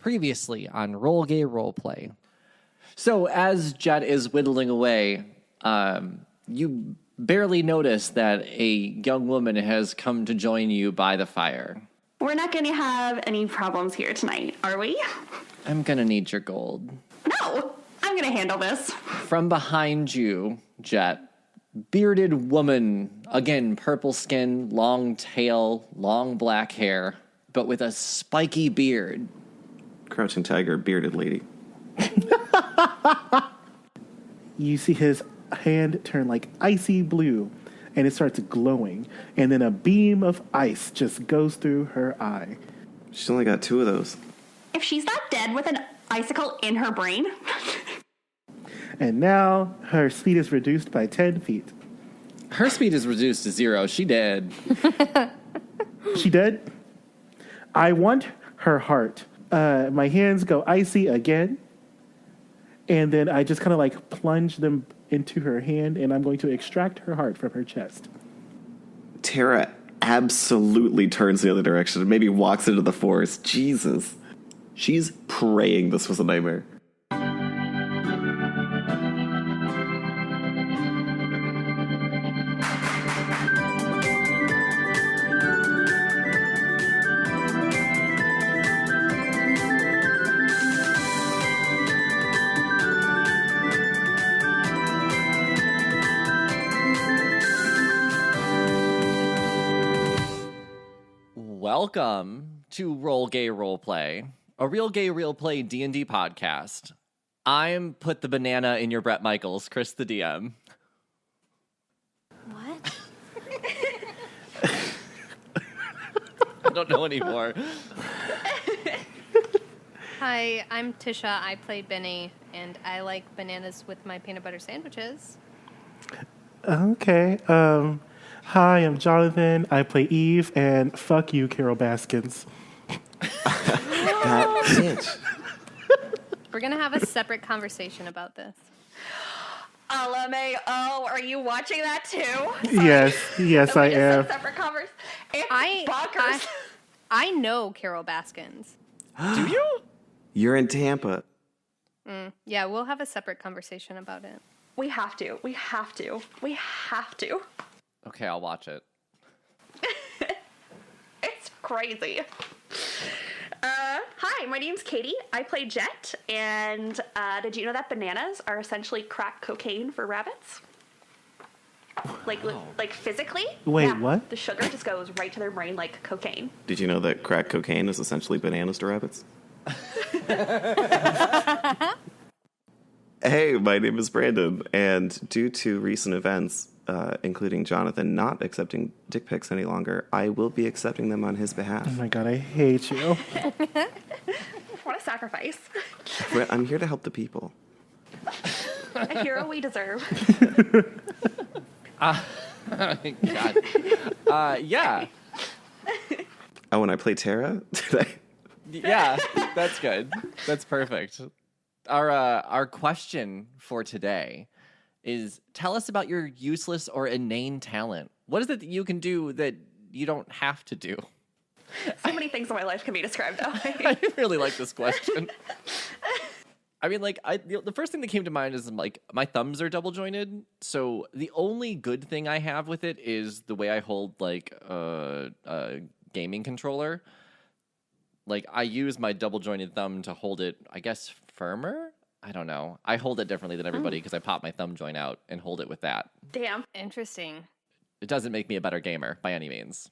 Previously on Roll Gay Roleplay. So as Jet is whittling away, you barely notice that a young woman has come to join you by the fire. We're not going to have any problems here tonight, are we? I'm going to need your gold. No, I'm going to handle this. From behind you, Jet, bearded woman, again, purple skin, long tail, long black hair, but with a spiky beard. Crouching tiger, bearded lady. You see his hand turn like icy blue, and it starts glowing, and then a beam of ice just goes through her eye. She's only got 2 of those. If she's not dead with an icicle in her brain. And now her speed is reduced by 10 feet. Her speed is reduced to 0. She dead. She dead? I want her heart. My hands go icy again. And then I just kind of like plunge them into her hand, and I'm going to extract her heart from her chest. Tara absolutely turns the other direction and maybe walks into the forest. Jesus. She's praying this was a nightmare. Welcome to Roll Gay Roleplay, a real gay real play D&D podcast. I'm Put the Banana in Your Brett Michaels, Chris the DM. What? I don't know anymore. Hi, I'm Tisha. I play Benny, and I like bananas with my peanut butter sandwiches. Okay. Hi, I'm Jonathan. I play Yves, and fuck you, Carol Baskins. That bitch. We're going to have a separate conversation about this. LMAO, are you watching that too? Yes, I am. Separate converse. It's I bonkers. I know Carol Baskins. Do you? You're in Tampa. Yeah, we'll have a separate conversation about it. We have to. Okay, I'll watch it. It's crazy. Hi, my name's Katie. I play Jet, and did you know that bananas are essentially crack cocaine for rabbits? Like physically? Wait, Yeah, what? The sugar just goes right to their brain like cocaine. Did you know that crack cocaine is essentially bananas to rabbits? Hey, my name is Brandon, and due to recent events, including Jonathan not accepting dick pics any longer, I will be accepting them on his behalf. Oh my god, I hate you. What a sacrifice. But I'm here to help the people. A hero we deserve. God. Yeah. Oh, and I play Tara today. Yeah, that's good. That's perfect. Our question for today is, tell us about your useless or inane talent. What is it that you can do that you don't have to do? So many things in my life can be described that way. I really like this question. I mean, like, the first thing that came to mind is, like, my thumbs are double jointed. So the only good thing I have with it is the way I hold, like, a gaming controller. Like, I use my double jointed thumb to hold it, I guess, firmer? I don't know. I hold it differently than everybody because I pop my thumb joint out and hold it with that. Damn. Interesting. It doesn't make me a better gamer by any means.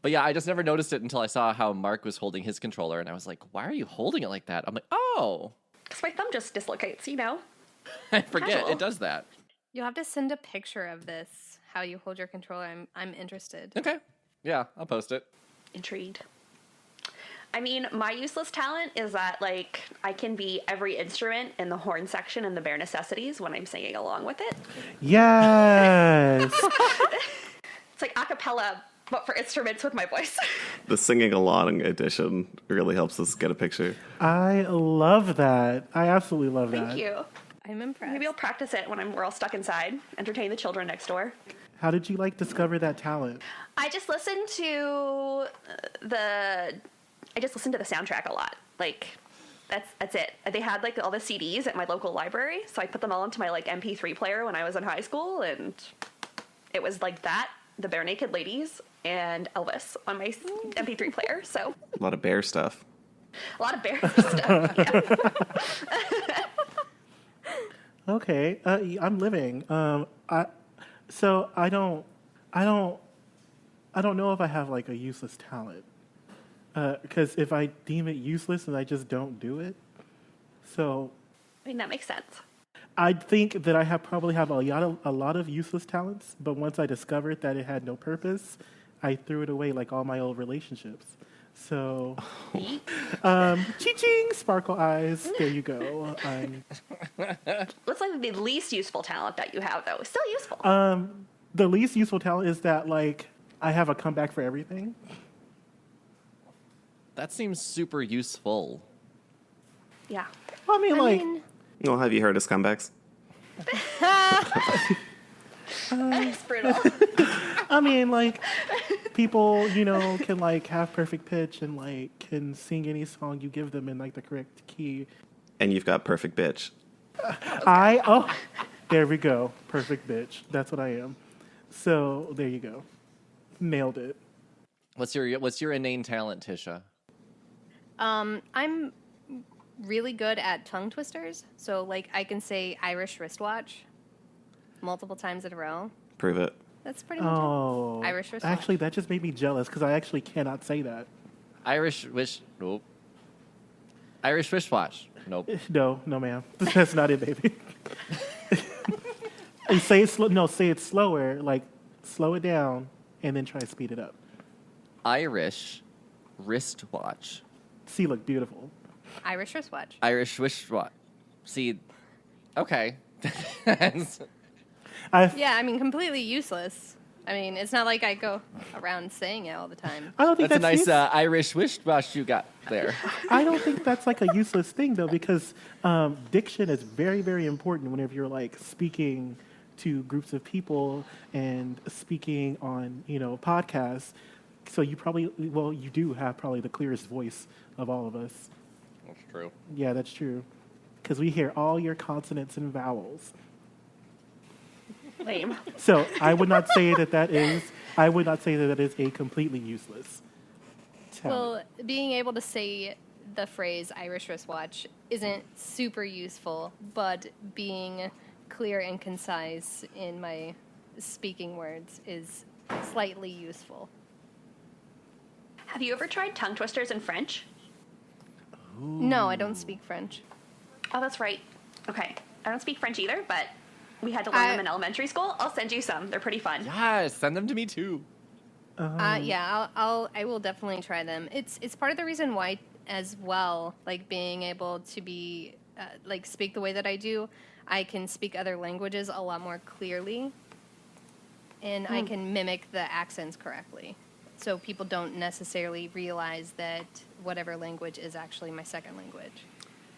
But yeah, I just never noticed it until I saw how Mark was holding his controller, and I was like, why are you holding it like that? I'm like, oh. Because my thumb just dislocates, you know? I forget. Casual. It does that. You'll have to send a picture of this, how you hold your controller. I'm interested. Okay. Yeah, I'll post it. Intrigued. I mean, my useless talent is that, like, I can be every instrument in the horn section in the Bare Necessities when I'm singing along with it. Yes. It's like a cappella, but for instruments with my voice. The singing along edition really helps us get a picture. I love that. I absolutely love that. Thank you. I'm impressed. Maybe I'll practice it when we're all stuck inside, entertain the children next door. How did you, like, discover that talent? I just listened to the I just listened to the soundtrack a lot. Like, that's it. They had like all the CDs at my local library, so I put them all into my like MP3 player when I was in high school, and it was like that, the Bare Naked Ladies, and Elvis on my MP3 player. So A lot of bear stuff. a lot of Bear stuff. Yeah. Okay, I'm living. So I don't know if I have like a useless talent. Because if I deem it useless, then I just don't do it. So I mean, that makes sense. I think that I probably have a lot of useless talents, but once I discovered that it had no purpose, I threw it away like all my old relationships. So, ching, sparkle eyes. There you go. Looks like the least useful talent that you have, though. Still useful. The least useful talent is that like I have a comeback for everything. That seems super useful. Yeah. I mean, like, Well, have you heard of scumbags? It's brutal. I mean, like, people, can like have perfect pitch and like can sing any song you give them in like the correct key. And you've got perfect bitch. There we go, perfect bitch. That's what I am. So there you go, nailed it. What's your inane talent, Tisha? I'm really good at tongue twisters. So, like, I can say Irish wristwatch multiple times in a row. Prove it. That's pretty much Oh, it. Irish wristwatch. actually, that just made me jealous because I actually cannot say that. Nope. Irish wristwatch. Nope. No, ma'am, that's not it, baby. You say it slow. No, say it slower. Like, slow it down and then try to speed it up. Irish wristwatch. See, look beautiful. Irish wristwatch. Irish wristwatch. See, okay. Yeah, I mean, completely useless. I mean, it's not like I go around saying it all the time. I don't think That's a nice use- Irish wristwatch you got there. I don't think that's like a useless thing though, because diction is very, very important whenever you're like speaking to groups of people and speaking on podcasts. So you do have probably the clearest voice of all of us. That's true. Yeah, that's true, because we hear all your consonants and vowels. Lame. So I would not say that is a completely useless talent. Well, being able to say the phrase Irish wristwatch isn't super useful, but being clear and concise in my speaking words is slightly useful. Have you ever tried tongue twisters in French? No, I don't speak French. Oh, that's right. Okay. I don't speak French either, but we had to learn them in elementary school. I'll send you some. They're pretty fun. Yes, send them to me too. Yeah, I will definitely try them. It's part of the reason why, as well, like being able to be like speak the way that I do, I can speak other languages a lot more clearly, and I can mimic the accents correctly. So people don't necessarily realize that whatever language is actually my second language.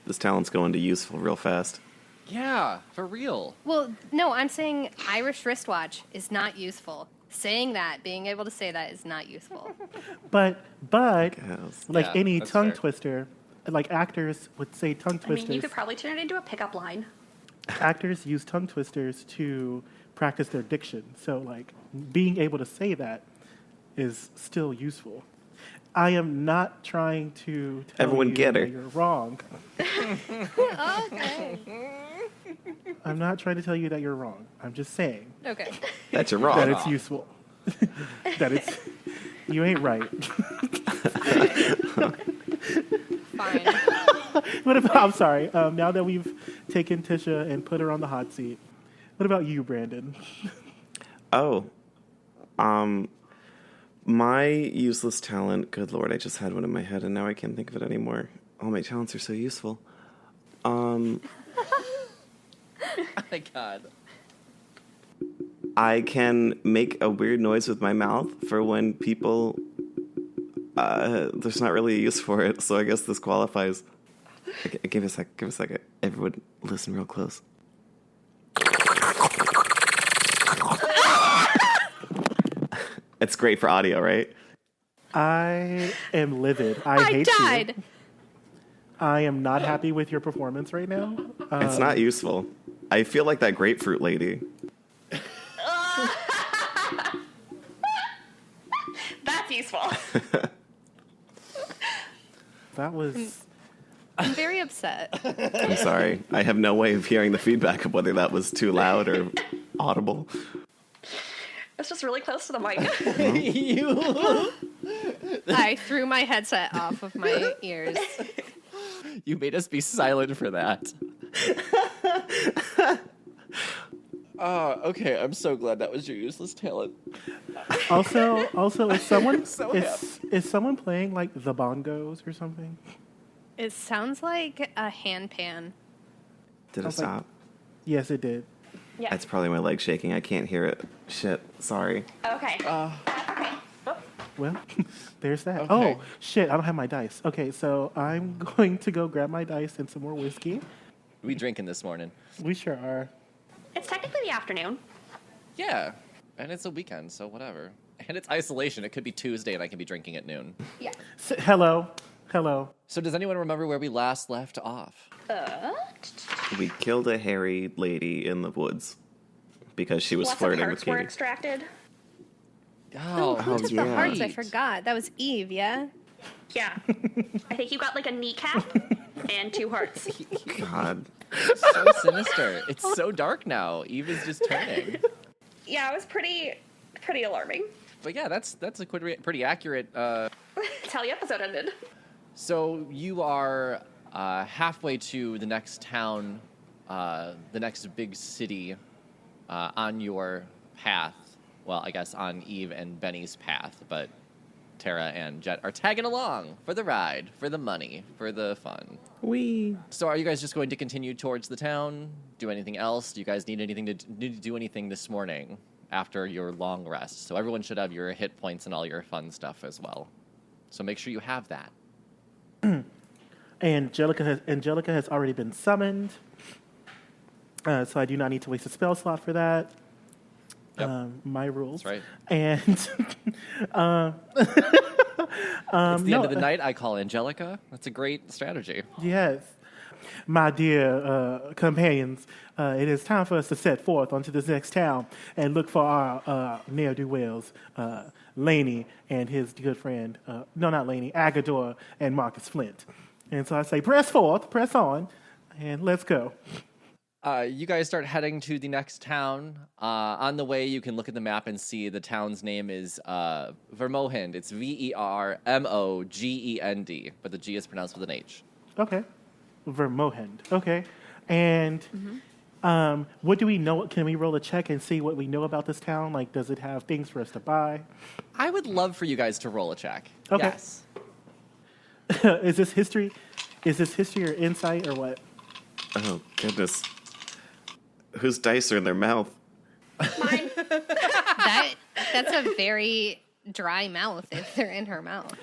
This talent's going to useful real fast. Yeah, for real. Well, no, I'm saying Irish wristwatch is not useful. Saying that, being able to say that is not useful. But Yes. like Yeah, any that's tongue fair. twister, like actors would say tongue I twisters. mean, you could probably turn it into a pickup line. Actors use tongue twisters to practice their diction. So like being able to say that is still useful. I am not trying to tell Everyone you get her. that you're wrong. Okay. I'm not trying to tell you that you're wrong. I'm just saying Okay. That you're wrong. that it's useful. That it's you ain't right. Fine. I'm sorry. Now that we've taken Tisha and put her on the hot seat, what about you, Brandon? Oh. My useless talent, good lord, I just had one in my head and now I can't think of it anymore. All my talents are so useful. Oh my god. I can make a weird noise with my mouth for when people, there's not really a use for it, so I guess this qualifies. Give a second. Everyone listen real close. It's great for audio, right? I am livid. I I hate died. you. I am not happy with your performance right now. It's not useful. I feel like that grapefruit lady. That's useful. That was... I'm very upset. I'm sorry. I have no way of hearing the feedback of whether that was too loud or audible. It's just really close to the mic. you I threw my headset off of my ears. made us be silent for that. Okay, I'm so glad that was your useless talent. Also, is someone So is someone playing like the bongos or something? It sounds like a handpan. Did it was like- stop? Yes, it did. Yeah. That's probably my leg shaking. I can't hear it. Shit. Sorry. Okay. Okay. Oh, Well, there's that. Okay. Oh shit! I don't have my dice. Okay, so I'm going to go grab my dice and some more whiskey. We drinking this morning. We sure are. it's technically the afternoon. Yeah, and it's a weekend, so whatever. And it's isolation. It could be Tuesday, and I can be drinking at noon. Yeah. Hello. So does anyone remember where we last left off? We killed a hairy lady in the woods because she was Lots of flirting with hearts were Katie. extracted. Oh, Who took yeah. the hearts? I right. forgot. That was Eve, yeah? Yeah. I think you got like a kneecap and 2 hearts. God. So sinister. It's so dark now. Eve is just turning. Yeah, it was pretty alarming. But yeah, that's a pretty accurate. That's how the episode ended. So you are halfway to the next town, the next big city on your path. Well, I guess on Eve and Benny's path, but Tara and Jet are tagging along for the ride, for the money, for the fun. Wee. So are you guys just going to continue towards the town? Do anything else? Do you guys need anything to do anything this morning after your long rest? So everyone should have your hit points and all your fun stuff as well. So make sure you have that. Angelica has already been summoned, so I do not need to waste a spell slot for that. Yep. My rules. That's right. And It's the end of the night. I call Angelica. That's a great strategy. yes, my dear companions, it is time for us to set forth onto this next town and look for our ne'er-do-wells, Laney and his good friend, no, not Laney, Agador and Marcus Flint. And so I say, press forth, press on, and let's go. You guys start heading to the next town. On the way, you can look at the map and see the town's name is Vermohend. It's Vermogend, but the G is pronounced with an H. Okay. Vermohend. Okay. And what do we know? Can we roll a check and see what we know about this town? Like, does it have things for us to buy? I would love for you guys to roll a check. Okay. Yes. Is this history? Is this history or insight or what? Oh, goodness. Whose dice are in their mouth? Mine. That's a very dry mouth if they're in her mouth.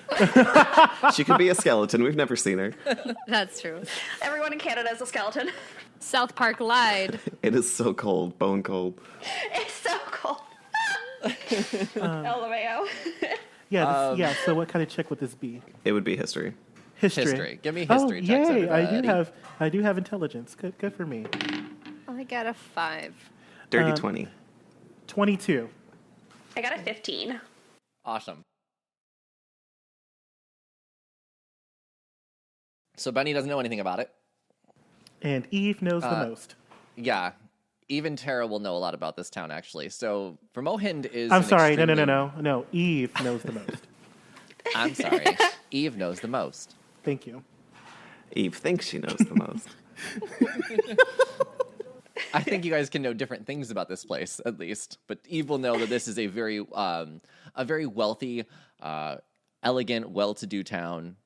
She could be a skeleton. We've never seen her. That's true. Everyone in Canada is a skeleton. South Park lied. It is so cold, bone cold. It's so cold. LMAO. Yeah. So what kind of check would this be? It would be history. History. Give me history Oh, checks, yay! everybody. I do have intelligence. Good for me. I got a 5. Dirty 20. 22. I got a 15. Awesome. So Benny doesn't know anything about it. And Eve knows the most. Yeah. Even Tara will know a lot about this town, actually. So Vermohend is. I'm an sorry. extremely- No. Eve knows the most. I'm sorry. Eve knows the most. Thank you. Eve thinks she knows the most. I think you guys can know different things about this place, at least. But Eve will know that this is a very wealthy, elegant, well-to-do town.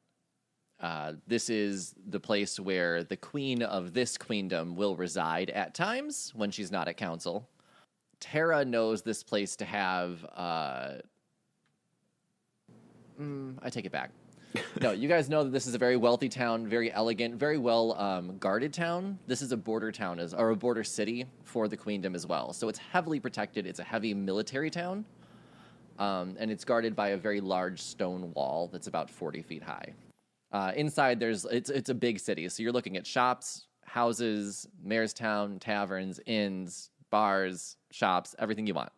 This is the place where the queen of this queendom will reside at times when she's not at council. Tara knows this place to have... I take it back. No, you guys know that this is a very wealthy town, very elegant, very well guarded town. This is a border town, or a border city for the queendom as well. So it's heavily protected. It's a heavy military town. and it's guarded by a very large stone wall that's about 40 feet high. Inside, it's a big city, so you're looking at shops, houses, mayor's town, taverns, inns, bars, shops, everything you want.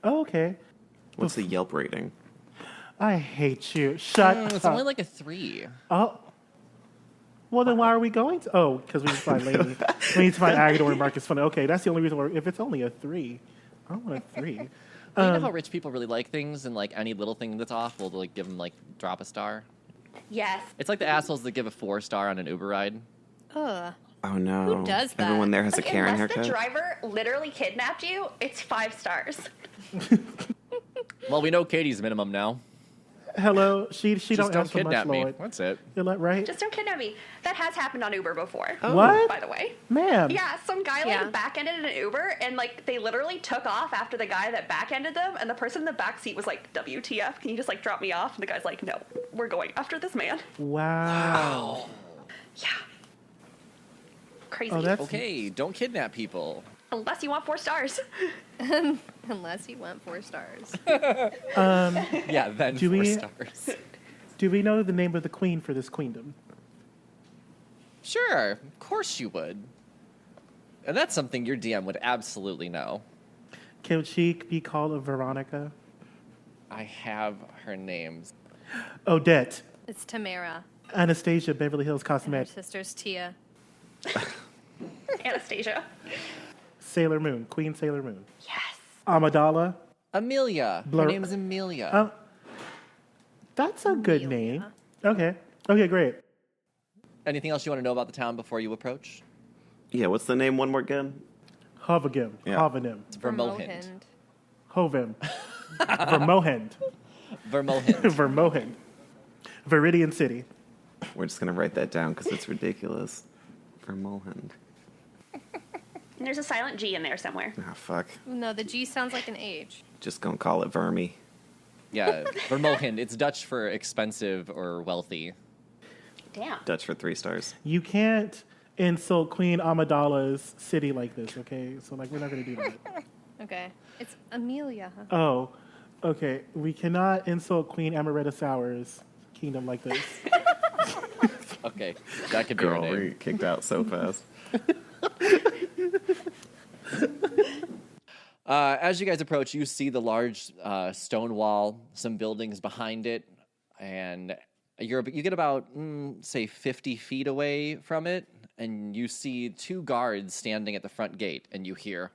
Oh, okay. What's the Yelp rating? I hate you. Shut up. It's only like a 3. Oh. Well, then why are we going to? Oh, because we need to find Lainey. We need to find Agador and Marcus Funny. Okay, that's the only reason. If it's only a 3, I don't want a 3. You know how rich people really like things, and like any little thing that's off, will like give them like drop a star. Yes. It's like the assholes that give a 4-star on an Uber ride. Ugh. Oh no! Who does that? Everyone there has a Like, Karen unless haircut. the driver literally kidnapped you, it's 5 stars. Well, we know Katie's minimum now. Hello, she Just don't don't ask so much, kidnap me. Lloyd. That's it. You're like, right? Just don't kidnap me. That has happened on Uber before. What? By the way. Ma'am. Yeah, some guy Yeah. like back-ended an Uber, and like they literally took off after the guy that back-ended them, and the person in the back seat was like, "WTF? Can you just like drop me off?" And the guy's like, "No, we're going after this man." Wow. Yeah. Crazy. Oh, that's Okay, don't kidnap people. Unless you want 4 stars. Unless you want 4 stars. Yeah, then Do 4 we- stars. Do we know the name of the queen for this queendom? Sure, of course you would. And that's something your DM would absolutely know. Can she be called a Veronica? I have her names. Odette. It's Tamara. Anastasia, Beverly Hills And her Cosmetics. sister's Tia. Anastasia. Sailor Moon. Queen Sailor Moon. Yes. Amidala. Amelia. Blur- Her name is Amelia. Um, that's a good Amelia. name. Okay. Okay, great. Anything else you want to know about the town before you approach? Yeah, what's the name one more again? Hovagim. Yeah. Hovenim. It's Vermohend. Hovim. Vermohend. Vermohend. Vermohend. Viridian City. We're just gonna write that down because it's ridiculous. Vermohend. And there's a silent G in there somewhere. Ah, fuck. No, the G sounds like an H. Just gonna call it Vermi. Yeah, Vermohend. It's Dutch for expensive or wealthy. Damn. Dutch for 3 stars. You can't insult Queen Amidala's city like this, okay? So, like, we're not going to do that. Okay. It's Amelia. Oh, okay. We cannot insult Queen Amaretta Sour's kingdom like this. Okay, that could be Girl, her we name. get kicked out so fast. As you guys approach, you see the large stone wall, some buildings behind it, and you get about, say, 50 feet away from it, and you see 2 guards standing at the front gate, and you hear,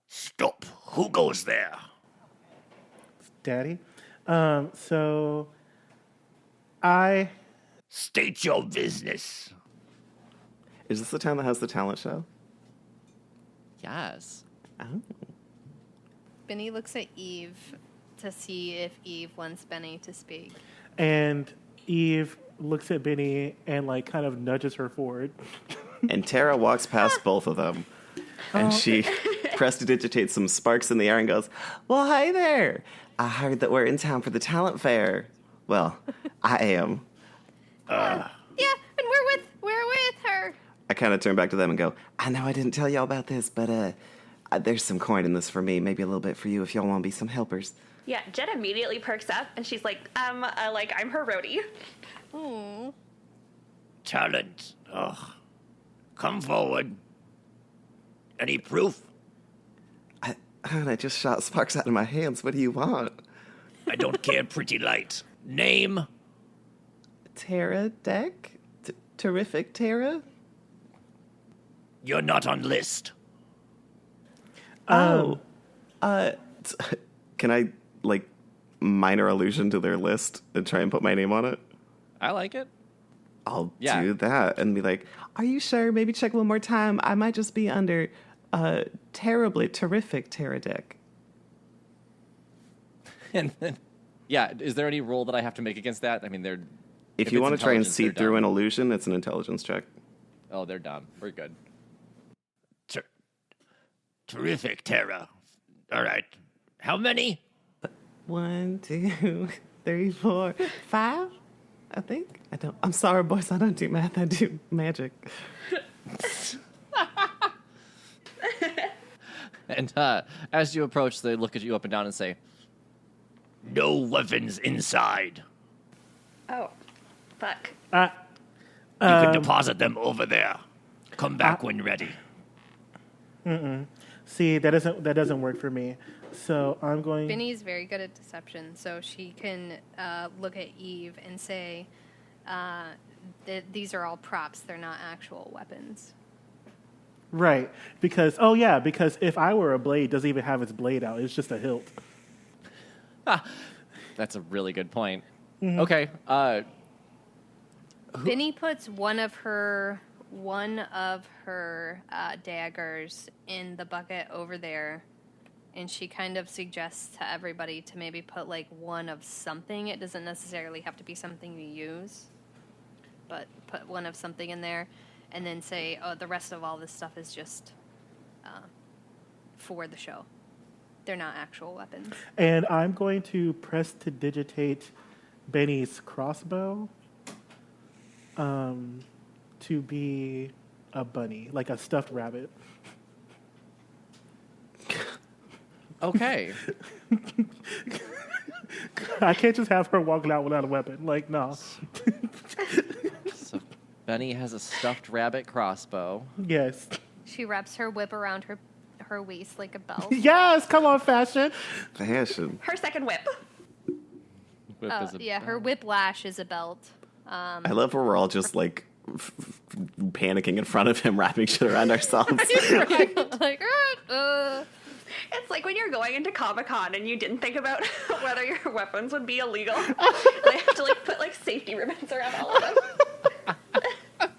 Stop. Who goes there? Daddy. So I State your business. Is this the town that has the talent show? yes. Oh. Benny looks at Eve to see if Eve wants Benny to speak. and Eve looks at Benny and like kind of nudges her forward. And Tara walks past both of them. And she prestidigitates some sparks in the air and goes, "Well, hi there. I heard that we're in town for the talent fair." Well, I am. Yeah, and we're with her. I kind of turn back to them and go, "I know I didn't tell y'all about this, but there's some coin in this for me, maybe a little bit for you if y'all want to be some helpers." Yeah, Jen immediately perks up and she's like, I'm her roadie. Hmm. Talent. Ugh. Come forward. Any proof? I just shot sparks out of my hands. What do you want? I don't care, pretty light. Name? Tara Deck? Terrific Tara? You're not on list. Can I, like, minor allusion to their list and try and put my name on it? I like it. I'll Yeah. do that and be like, "Are you sure? Maybe check one more time. I might just be under terribly terrific Tara Deck." And then, yeah, is there any roll that I have to make against that? I mean, they're. If If you it's want to try and intelligence, see they're through dumb. an illusion, it's an intelligence check. Oh, they're dumb. We're good. Terrific, Tara. All right. How many? 1, 2, 3, 4, 5. I think. I'm sorry, boys. I don't do math. I do magic. And as you approach, they look at you up and down and say, No weapons inside. Oh, fuck. You can deposit them over there. Come back when ready. See, that doesn't work for me. So I'm going. Benny's very good at deception, so she can look at Yves and say, these are all props. They're not actual weapons. Right, because if I were a blade, it doesn't even have its blade out. It's just a hilt. that's a really good point. Okay. Benny puts one of her daggers in the bucket over there, and she kind of suggests to everybody to maybe put like one of something. It doesn't necessarily have to be something you use, but put one of something in there, and then say, "Oh, the rest of all this stuff is just for the show. They're not actual weapons." And I'm going to press to digitate Benny's crossbow to be a bunny, like a stuffed rabbit. Okay. I can't just have her walking out without a weapon. Like, no. So Benny has a stuffed rabbit crossbow. Yes. She wraps her whip around her waist like a belt. Yes, come on, fashion. Fashion. Her second whip. Whip Oh, is a yeah, her belt. whiplash is a belt. I love how we're all just like panicking in front of him, wrapping shit around ourselves. Like, It's like when you're going into Comic-Con and you didn't think about whether your weapons would be illegal. They have to like put like safety ribbons around all of them.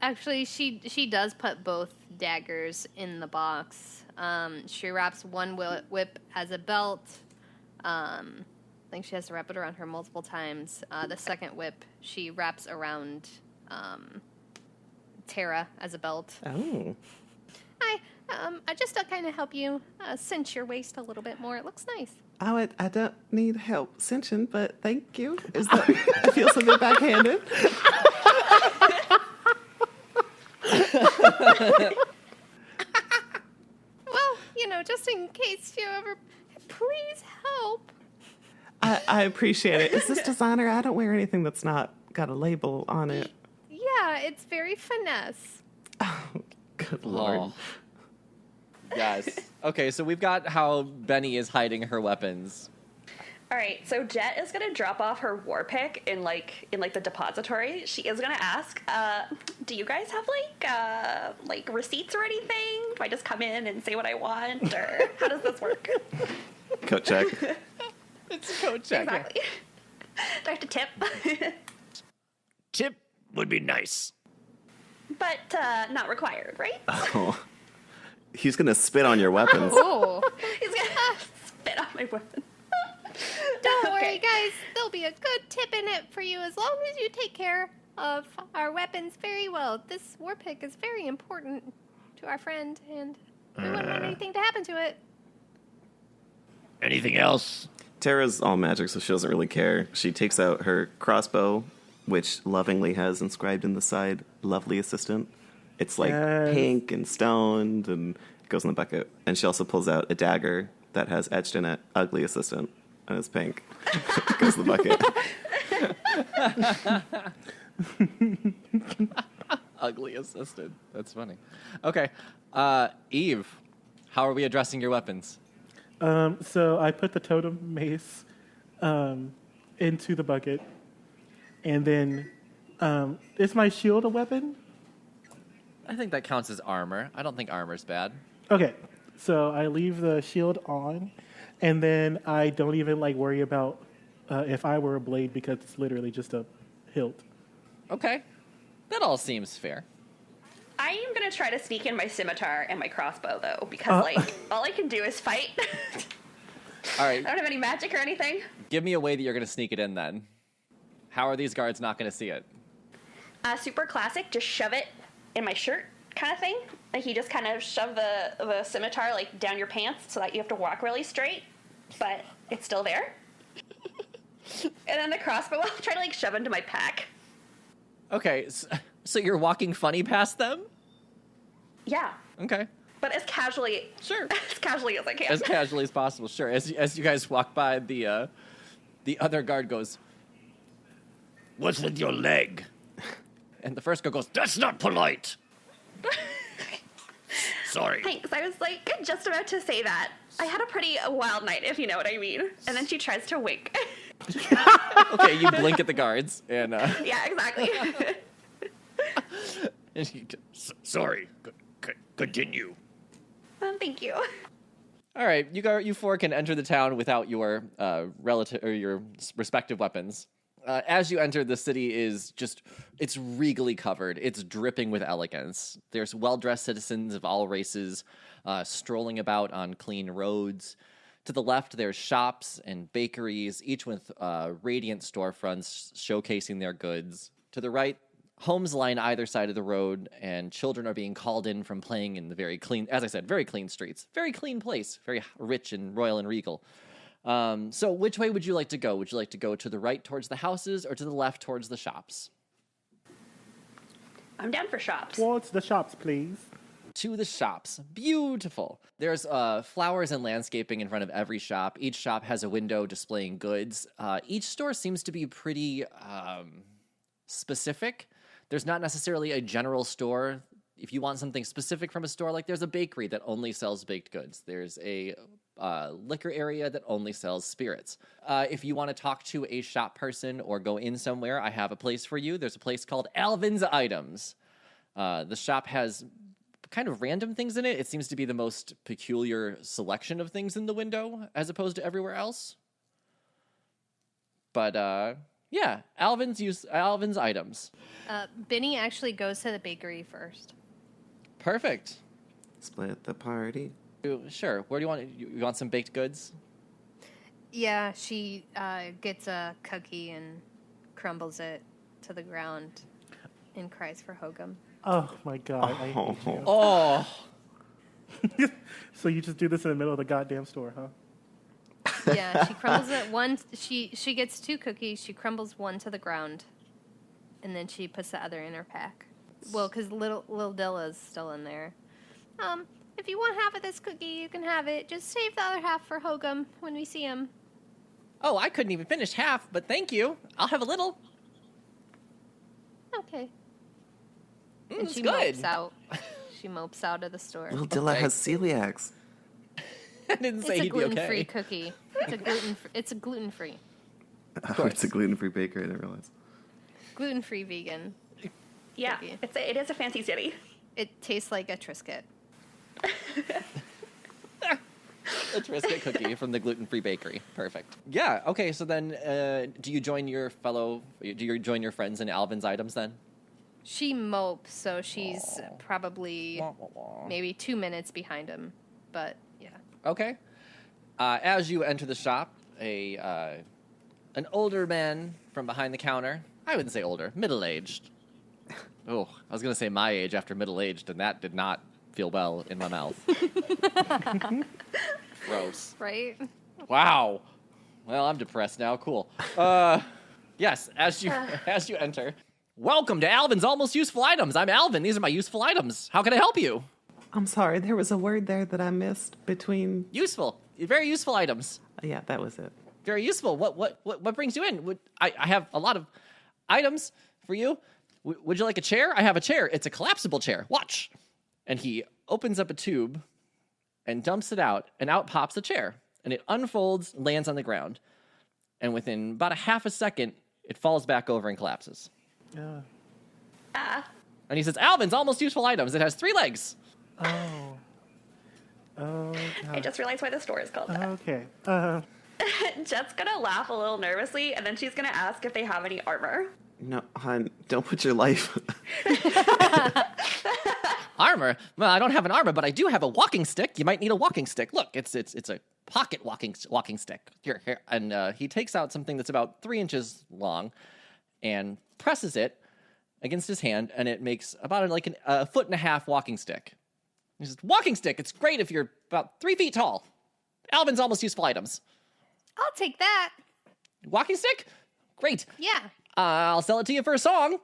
Actually, she does put both daggers in the box. She wraps one whip as a belt. I think she has to wrap it around her multiple times. The second whip she wraps around Tara as a belt. Oh. I just to kind of help you cinch your waist a little bit more. It looks nice. I don't need help cinching, but thank you. I feel a bit backhanded. Well, just in case you ever, please help. I appreciate it. Is this designer? I don't wear anything that's not got a label on it. Yeah, it's very finesse. Good Lord. Oh. Yes. Okay, so we've got how Benny is hiding her weapons. All right, so Jet is gonna drop off her war pick in the depository. She is gonna ask, "Do you guys have like receipts or anything? Do I just come in and say what I want, or how does this work?" Coat check. It's a code check. Exactly. Do I have to tip? Tip would be nice. But not required, right? Oh. He's gonna spit on your weapons. Oh, He's gonna spit on my weapon. don't worry, Okay. guys. There'll be a good tip in it for you as long as you take care of our weapons very well. This war pick is very important to our friend, and we wouldn't want anything to happen to it. Anything else? Tara's all magic, so she doesn't really care. She takes out her crossbow, which lovingly has inscribed in the side, "Lovely Assistant." It's like Yes. pink and stoned, and it goes in the bucket. And she also pulls out a dagger that has etched in it, "Ugly Assistant," and it's pink. It goes in the bucket. Ugly assistant. That's funny. Okay. Eve, how are we addressing your weapons? So I put the totem mace into the bucket, and then is my shield a weapon? I think that counts as armor. I don't think armor's bad. Okay, so I leave the shield on, and then I don't even worry about if I were a blade because it's literally just a hilt. Okay. That all seems fair. I am gonna try to sneak in my scimitar and my crossbow though, because all I can do is fight. All right. I don't have any magic or anything. Give me a way that you're going to sneak it in then. How are these guards not going to see it? Super classic, just shove it in my shirt kind of thing. Like you just kind of shove the scimitar down your pants so that you have to walk really straight, but it's still there. And then the crossbow, I'll try to shove into my pack. Okay. So you're walking funny past them? Yeah. Okay. But as casually, Sure. as casually as I can. As casually as possible, sure. As you guys walk by, the other guard goes, What's with your leg? and the first guard goes, That's not polite. Sorry. Thanks. I was like just about to say that. I had a pretty wild night, if you know what I mean. And then she tries to wink. okay, you blink at the guards, and Yeah, exactly. and you, Sorry. Continue. Thank you. all right, you four can enter the town without your relative or your respective weapons. As you enter, the city is it's regally covered. It's dripping with elegance. There's well-dressed citizens of all races strolling about on clean roads. To the left, there's shops and bakeries, each with radiant storefronts showcasing their goods. To the right, homes line either side of the road, and children are being called in from playing in the very clean, as I said, very clean streets. Very clean place, very rich and royal and regal. So which way would you like to go? Would you like to go to the right towards the houses or to the left towards the shops? I'm down for shops. Towards the shops, please. To the shops. Beautiful. There's flowers and landscaping in front of every shop. Each shop has a window displaying goods. Each store seems to be pretty specific. There's not necessarily a general store. If you want something specific from a store, like there's a bakery that only sells baked goods. There's a liquor area that only sells spirits. If you want to talk to a shop person or go in somewhere, I have a place for you. There's a place called Alvin's Items. The shop has kind of random things in it. It seems to be the most peculiar selection of things in the window as opposed to everywhere else. But yeah, Alvin's Items. Benny actually goes to the bakery first. Perfect. Split the party. Sure. Where do you want? You want some baked goods? Yeah, she gets a cookie and crumbles it to the ground and cries for Hogum. Oh my god, I hate you. Oh, So you just do this in the middle of the goddamn store, huh? Yeah, she crumbles it one. She gets 2 cookies. She crumbles one to the ground, and then she puts the other in her pack. Well, because little Dilla's still in there. If you want half of this cookie, you can have it. Just save the other half for Hogum when we see him. oh! I couldn't even finish half, but thank you. I'll have a little. Okay. And It's she good. mopes out. She mopes out of the store. Well, Dilla Okay. has celiacs. I didn't say It's a he'd be gluten-free okay. cookie. It's a gluten-free. Oh, it's a gluten-free bakery, I didn't realize. Gluten-free vegan. Yeah, Cookie. it is a fancy city. It tastes like a Triscuit. A Triscuit cookie from the gluten-free bakery. Perfect. Yeah. Okay. So then, do you join your friends in Alvin's Items then? She mopes, so she's probably maybe 2 minutes behind him. But yeah. Okay. As you enter the shop, an older man from behind the counter. I wouldn't say older, middle-aged. Oh, I was gonna say my age after middle-aged, and that did not feel well in my mouth. Gross. Right? Wow. Well, I'm depressed now. Cool. Yes. As you enter, welcome to Alvin's Almost Useful Items. I'm Alvin. These are my useful items. How can I help you? I'm sorry, there was a word there that I missed between... Useful. Very useful items. Yeah, that was it. Very useful. What brings you in? I have a lot of items for you. Would you like a chair? I have a chair. It's a collapsible chair. Watch. And he opens up a tube and dumps it out, and out pops a chair. And it unfolds, lands on the ground. And within about a half a second, it falls back over and collapses. Ah, And he says, Alvin's Almost Useful Items. It has 3 legs. Oh. Oh, I God. just realized why the store is called that. Okay. Jet's gonna laugh a little nervously, and then she's gonna ask if they have any armor. No, hon, don't put your life... Armor? Well, I don't have an armor, but I do have a walking stick. You might need a walking stick. Look, it's a pocket walking stick. Here. And he takes out something that's about 3 inches long and presses it against his hand, and it makes about a 1.5 foot walking stick. He says, walking stick, it's great if you're about 3 feet tall. Alvin's Almost Useful Items. I'll take that. Walking stick? Great. Yeah. I'll sell it to you for a song.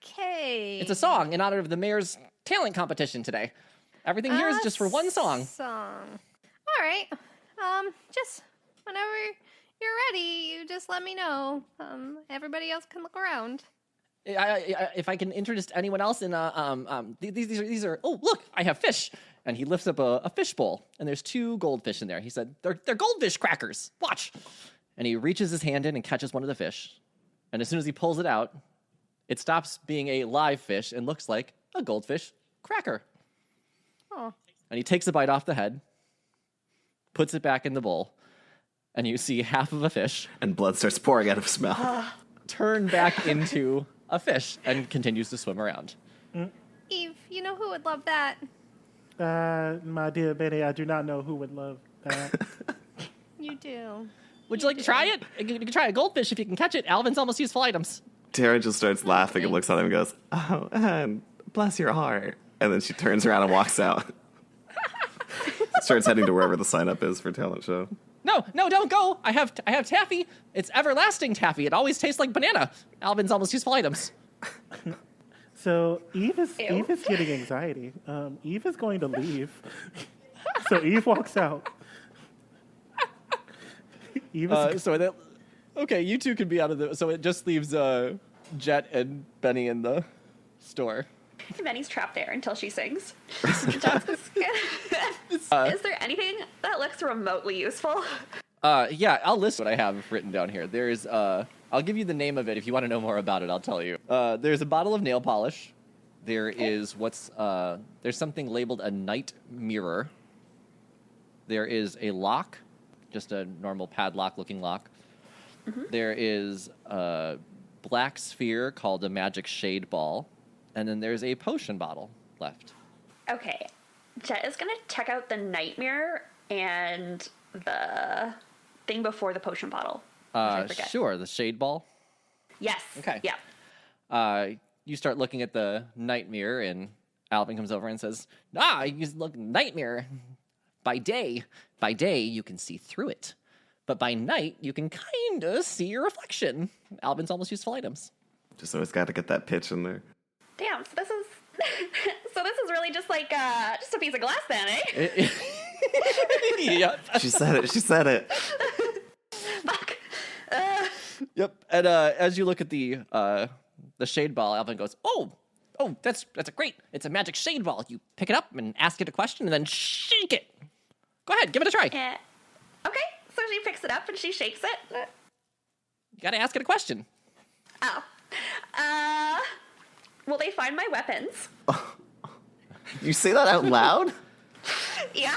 Okay. It's a song in honor of the mayor's talent competition today. Everything here is just for one song. All right. Just whenever you're ready, you just let me know. Everybody else can look around. If I can introduce anyone else in these are oh look, I have fish. And he lifts up a fish bowl, and there's 2 goldfish in there. He said, they're goldfish crackers. Watch. And he reaches his hand in and catches one of the fish. And as soon as he pulls it out, it stops being a live fish and looks like a goldfish cracker. Oh. And he takes a bite off the head, puts it back in the bowl, and you see half of a fish And blood starts pouring out of his mouth. turn back into a fish and continues to swim around. Eve, you know who would love that? My dear Benny, I do not know who would love that. You do. Would you like to try it? You can try a goldfish if you can catch it. Alvin's almost useful items. Tara just starts laughing and looks at him and goes, "Oh, bless your heart." And then she turns around and walks out. Starts heading to wherever the sign up is for talent show. No, don't go. I have taffy. It's everlasting taffy. It always tastes like banana. Alvin's almost useful items. So Eve is getting anxiety. Eve is going to leave. So Eve walks out. Eve is, okay, you two can be out of the. So it just leaves Jet and Benny in the store. Benny's trapped there until she sings. Is there anything that looks remotely useful? Yeah, I'll list what I have written down here. There's I'll give you the name of it. If you want to know more about it, I'll tell you. There's a bottle of nail polish. There is there's something labeled a night mirror. There is a lock, just a normal padlock-looking lock. Mm-hmm. There is a black sphere called a magic shade ball. And then there's a potion bottle left. Okay. Jet is going to check out the night mirror and the thing before the potion bottle. Sure, the shade ball. Yes. Okay. Yeah. You start looking at the night mirror, and Alvin comes over and says, you look night mirror. By day, you can see through it. But by night, you can kind of see your reflection. Alvin's almost useful items. Just always got to get that pitch in there. Damn, so this is really just like just a piece of glass then, eh? Yep. She said it. Fuck. Yep. And as you look at the shade ball, Alvin goes, "Oh, that's great. It's a magic shade ball. You pick it up and ask it a question, and then shake it. Go ahead, give it a try. Yeah. Okay, so she picks it up and she shakes it. You gotta ask it a question. Oh. Will they find my weapons? You say that out loud? Yeah.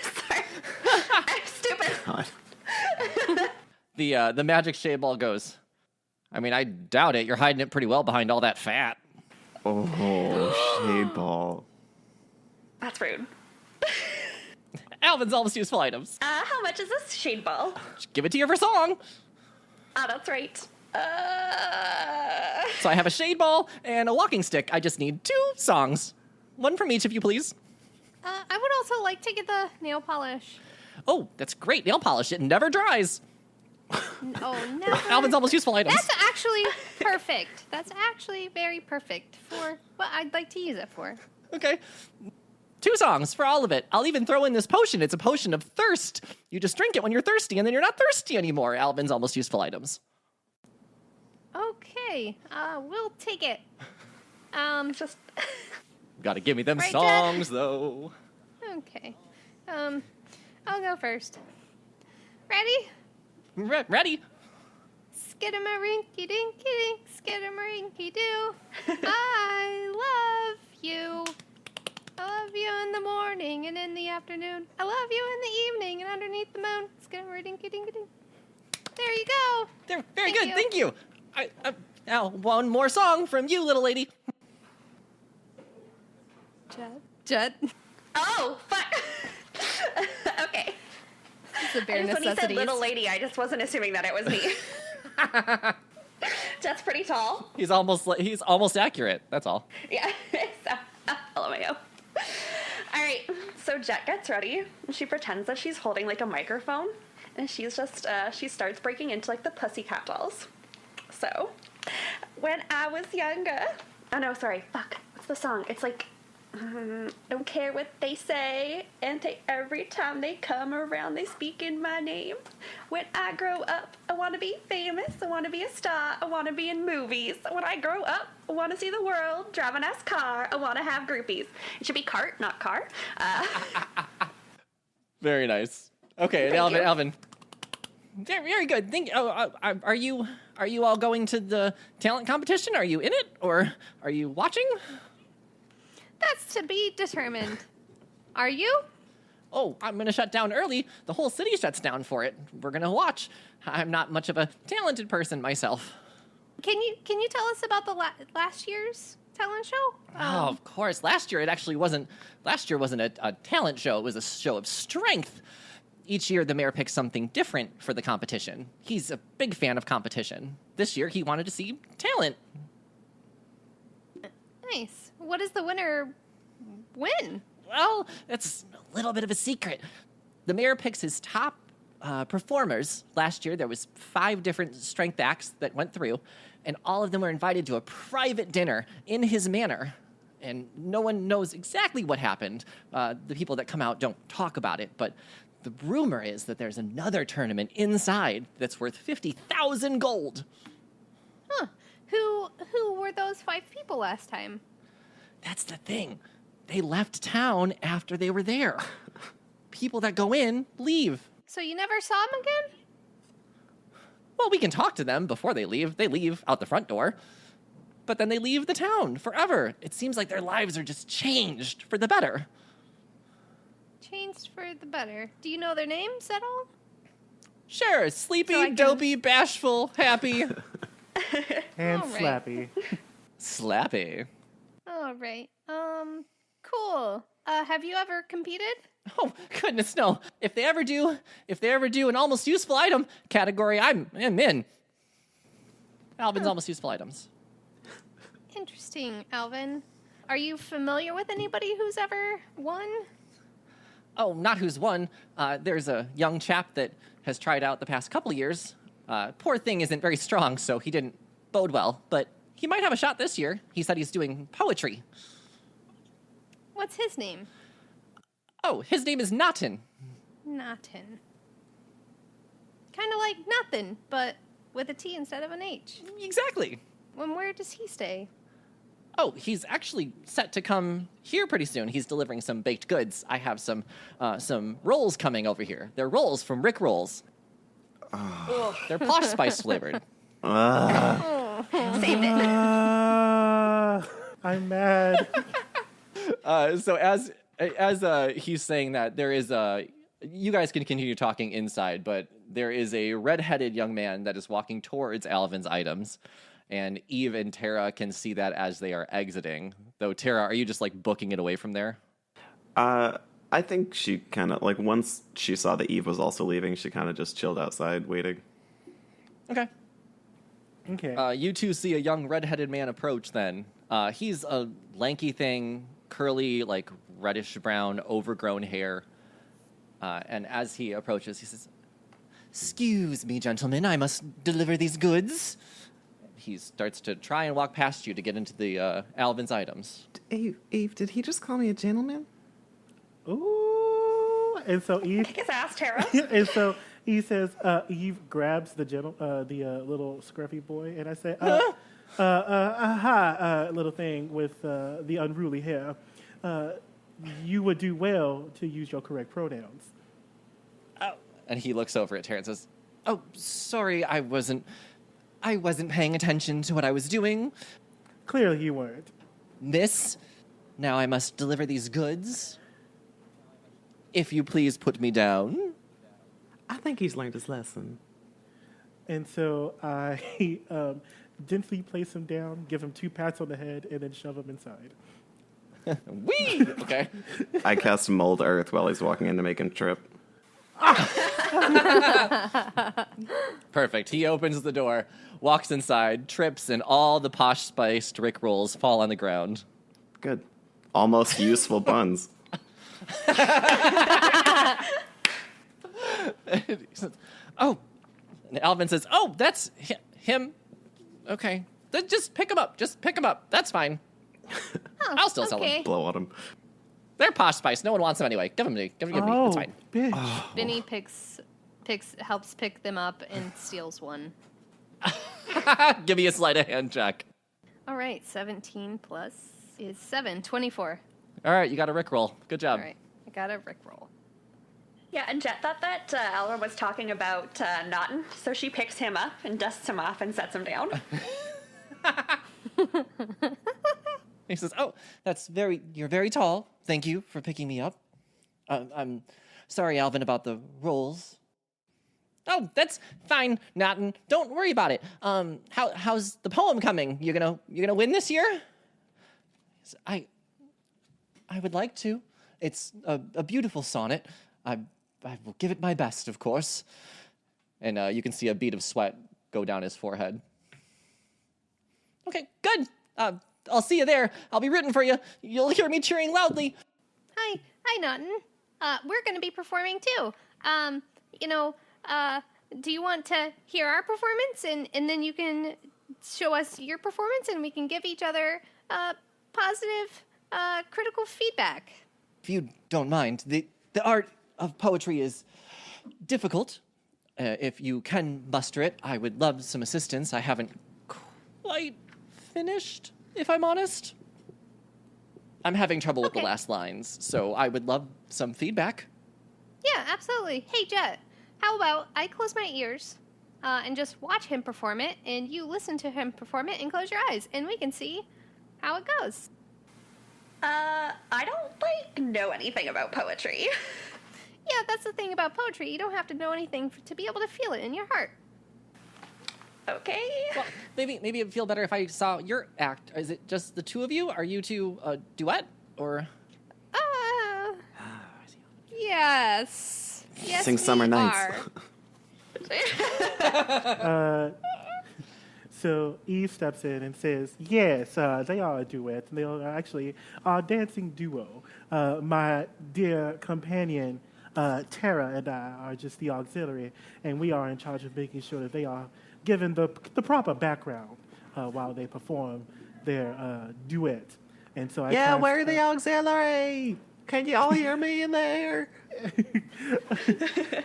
Sorry. I'm stupid. God. The magic shade ball goes, I mean, I doubt it. You're hiding it pretty well behind all that fat. Oh, shade ball. That's rude. Alvin's almost useful items. How much is this shade ball? Just give it to you for song. That's right. So I have a shade ball and a walking stick. I just need 2 songs. One from each of you, please. I would also like to get the nail polish. Oh, that's great. Nail polish. It never dries. Oh, never. Alvin's almost useful items. That's actually perfect. That's actually very perfect for what I'd like to use it for. Okay. 2 songs for all of it. I'll even throw in this potion. It's a potion of thirst. You just drink it when you're thirsty, and then you're not thirsty anymore. Alvin's almost useful items. Okay, we'll take it. Just Gotta give me them Right, songs, though. Okay. I'll go first. Ready? Ready? Skidamarinky dinky dink, skidamarinky doo. I love you. I love you in the morning and in the afternoon. I love you in the evening and underneath the moon. Skidamarinky dinky dink. There you go. They're very Thank good. you. Thank you. Now, one more song from you, little lady. Jet. Oh, fuck. Okay. It's a bare When he said necessities. little lady, I just wasn't assuming that it was me. Jet's pretty tall. He's almost accurate. That's all. Yeah. So, LMAO. All right. So Jet gets ready. She pretends that she's holding like a microphone, and she's just she starts breaking into like the Pussycat Dolls. So, when I was younger. Oh no, sorry. Fuck. What's the song? It's like Don't care what they say, and every time they come around, they speak in my name. When I grow up, I want to be famous. I want to be a star. I want to be in movies. When I grow up, I want to see the world, drive a nice car. I want to have groupies. It should be cart, not car. Very nice. Okay, and Thank you. Alvin. Very good. Are you all going to the talent competition? Are you in it, or are you watching? That's to be determined. Are you? Oh, I'm going to shut down early. The whole city shuts down for it. We're going to watch. I'm not much of a talented person myself. Can you tell us about the last year's talent show? Oh, of course. Last year wasn't a talent show. It was a show of strength. Each year, the mayor picks something different for the competition. He's a big fan of competition. This year, he wanted to see talent. Nice. What does the winner win? Well, that's a little bit of a secret. The mayor picks his top performers. Last year, there was 5 different strength acts that went through, and all of them were invited to a private dinner in his manor. And no one knows exactly what happened. The people that come out don't talk about it, but the rumor is that there's another tournament inside that's worth 50,000 gold. Huh. Who were those 5 people last time? That's the thing. They left town after they were there. People that go in leave. So you never saw them again? Well, we can talk to them before they leave. They leave out the front door. But then they leave the town forever. It seems like their lives are just changed for the better. Changed for the better. Do you know their names at all? Sure, sleepy, So I can- dopey, bashful, happy, And All right. Slappy. slappy. All right. Cool. Have you ever competed? Oh, goodness, no. If they ever do an almost useful item category, I'm in. Alvin's almost useful items. Interesting, Alvin. Are you familiar with anybody who's ever won? Oh, not who's won. There's a young chap that has tried out the past couple years. Poor thing isn't very strong, so he didn't bode well, but he might have a shot this year. He said he's doing poetry. What's his name? Oh, his name is Natin. Natin. Kind of like nothing, but with a T instead of an H. Exactly. Where does he stay? Oh, he's actually set to come here pretty soon. He's delivering some baked goods. I have some rolls coming over here. They're rolls from Rick Rolls. They're posh spice flavored. Saved it. I'm mad. So as he's saying that, there is you guys can continue talking inside, but there is a red-headed young man that is walking towards Alvin's items, and Yves and Tara can see that as they are exiting. Though, Tara, are you just like booking it away from there? I think she kind of, like, once she saw that Eve was also leaving, she kind of just chilled outside waiting. Okay. Okay. You two see a young red-headed man approach then. He's a lanky thing, curly, like reddish-brown, overgrown hair. And as he approaches, he says, "Excuse me, gentlemen, I must deliver these goods." He starts to try and walk past you to get into the Alvin's items. Eve, did he just call me a gentleman? Ooh. And so Eve Kick his ass, Tara. and so he says, Eve grabs the little scruffy boy, and I say, hi, little thing with the unruly hair. You would do well to use your correct pronouns. Oh. And he looks over at Tara and says, "Oh, sorry, I wasn't paying attention to what I was doing. Clearly you weren't. Miss, now I must deliver these goods. If you please put me down." I think he's learned his lesson. And so I gently place him down, give him 2 pats on the head, and then shove him inside. Whee! Okay. I cast Mold Earth while he's walking in to make him trip. Perfect. He opens the door, walks inside, trips, and all the posh spiced Rick rolls fall on the ground. Good. Almost useful buns. He says, "Oh," and Alvin says, "Oh, that's him. Okay, just pick him up. Just pick him up. That's fine." I'll still sell them. Okay. Blow on him. They're Posh Spice. No one wants them anyway. Give them to me. Give them to me. It's fine. bitch. Benny helps pick them up and steals one. Give me a sleight of hand check. All right, 17 plus is 7, 24. All right, you got a Rickroll. Good job. All right, I got a Rickroll. Yeah, and Jet thought that Alra was talking about Naughton, so she picks him up and dusts him off and sets him down. He says, "Oh, you're very tall. Thank you for picking me up. I'm sorry, Alvin, about the rolls." "Oh, that's fine, Naughton. Don't worry about it. How's the poem coming? You're gonna win this year?" I would like to. It's a beautiful sonnet. I will give it my best, of course. And you can see a bead of sweat go down his forehead. Okay, good. I'll see you there. I'll be rooting for you. You'll hear me cheering loudly. Hi, Naughton. We're going to be performing too. Do you want to hear our performance and then you can show us your performance and we can give each other positive critical feedback? If you don't mind, the art of poetry is difficult. If you can muster it, I would love some assistance. I haven't quite finished, if I'm honest. I'm having trouble with the last lines, so I would love some feedback. Yeah, absolutely. Hey, Jet, how about I close my ears and just watch him perform it, and you listen to him perform it and close your eyes, and we can see how it goes. I don't, know anything about poetry. Yeah, that's the thing about poetry. You don't have to know anything to be able to feel it in your heart. Okay. Well, maybe it'd feel better if I saw your act. Is it just the two of you? Are you two a duet, or? Yes. Yes, Sing Summer we Nights. are. So Eve steps in and says, yes, they are a duet. They are actually a dancing duo. My dear companion, Tara, and I are just the auxiliary, and we are in charge of making sure that they are given the proper background while they perform their duet. And so where are the auxiliary? Can you all hear me in there?